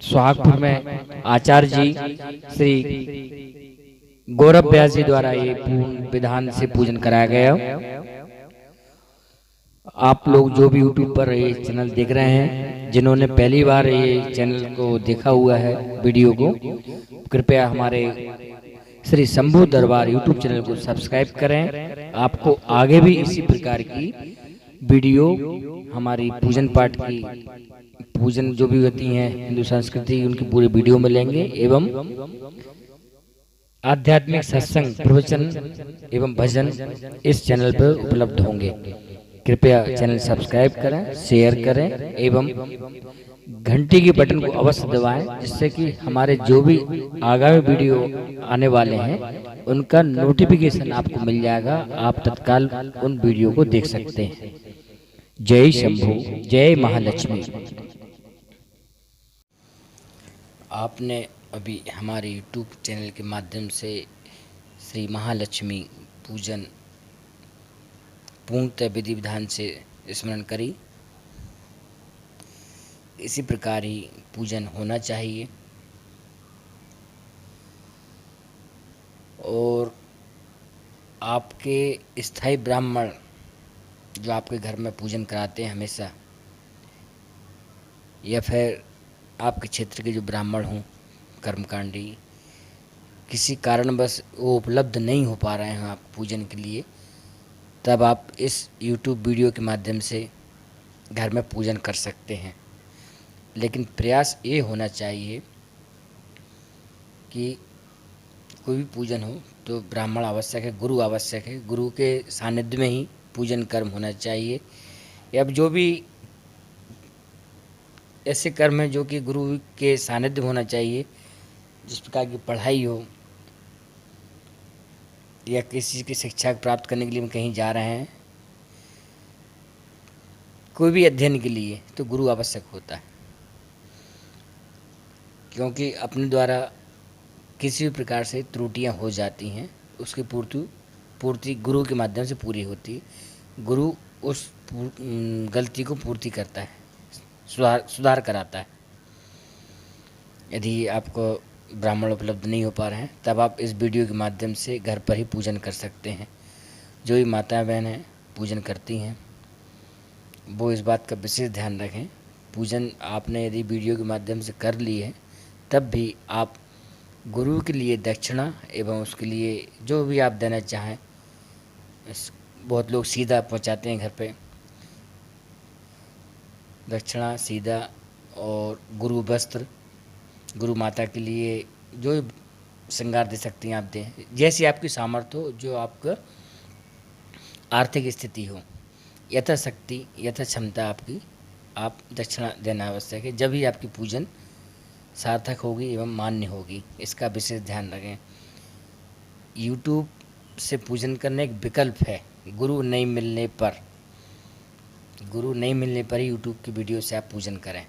सुहागपुर में आचार्य जी श्री गौरव व्यास जी द्वारा ये पूर्ण विधान से पूजन कराया गया। आप लोग जो भी यूट्यूब पर ये चैनल देख रहे हैं, जिन्होंने पहली बार ये चैनल को देखा हुआ है, वीडियो को, कृपया हमारे श्री शंभू दरबार यूट्यूब चैनल को सब्सक्राइब करें। आपको आगे भी इसी प्रकार की वीडियो, हमारी पूजन पाठ की, पूजन जो भी होती हैं हिंदू संस्कृति, उनकी पूरी वीडियो मिलेंगे एवं आध्यात्मिक सत्संग, प्रवचन एवं भजन इस चैनल पर उपलब्ध होंगे। कृपया चैनल सब्सक्राइब करें, शेयर करें एवं घंटी के बटन को अवश्य दबाएं, जिससे कि हमारे जो भी आगामी वीडियो आने वाले हैं उनका नोटिफिकेशन आपको मिल जाएगा। आप तत्काल उन वीडियो को देख सकते हैं। जय शंभू, जय महालक्ष्मी। आपने अभी हमारे यूट्यूब चैनल के माध्यम से श्री महालक्ष्मी पूजन पूर्णतः विधि विधान से स्मरण करी। इसी प्रकार ही पूजन होना चाहिए। और आपके स्थायी ब्राह्मण जो आपके घर में पूजन कराते हैं हमेशा, या फिर आपके क्षेत्र के जो ब्राह्मण हों कर्मकांडी, किसी कारणवश वो उपलब्ध नहीं हो पा रहे हैं आप पूजन के लिए, तब आप इस YouTube वीडियो के माध्यम से घर में पूजन कर सकते हैं। लेकिन प्रयास ये होना चाहिए कि कोई भी पूजन हो तो ब्राह्मण आवश्यक है, गुरु आवश्यक है, गुरु के सानिध्य में ही पूजन कर्म होना चाहिए। या जो भी ऐसे कर्म हैं जो कि गुरु के सानिध्य में होना चाहिए, जिस प्रकार की पढ़ाई हो या किसी की शिक्षा प्राप्त करने के लिए हम कहीं जा रहे हैं, कोई भी अध्ययन के लिए, तो गुरु आवश्यक होता है। क्योंकि अपने द्वारा किसी भी प्रकार से त्रुटियां हो जाती हैं, उसकी पूर्ति गुरु के माध्यम से पूरी होती है। गुरु उस गलती को पूर्ति करता है, सुधार कराता है। यदि आपको ब्राह्मण उपलब्ध नहीं हो पा रहे हैं, तब आप इस वीडियो के माध्यम से घर पर ही पूजन कर सकते हैं। जो भी माता बहन हैं पूजन करती हैं, वो इस बात का विशेष ध्यान रखें। पूजन आपने यदि वीडियो के माध्यम से कर ली है, तब भी आप गुरु के लिए दक्षिणा एवं उसके लिए जो भी आप देना चाहें, बहुत लोग सीधा पहुंचाते हैं घर पे, दक्षिणा सीधा और गुरु वस्त्र, गुरु माता के लिए जो श्रृंगार दे सकती हैं आप दें, जैसी आपकी सामर्थ्य हो, जो आपका आर्थिक स्थिति हो, यथाशक्ति यथा क्षमता आपकी, आप दक्षिणा देना आवश्यक है। जब ही आपकी पूजन सार्थक होगी एवं मान्य होगी, इसका विशेष ध्यान रखें। YouTube से पूजन करने एक विकल्प है, गुरु नहीं मिलने पर ही YouTube की वीडियो से आप पूजन करें।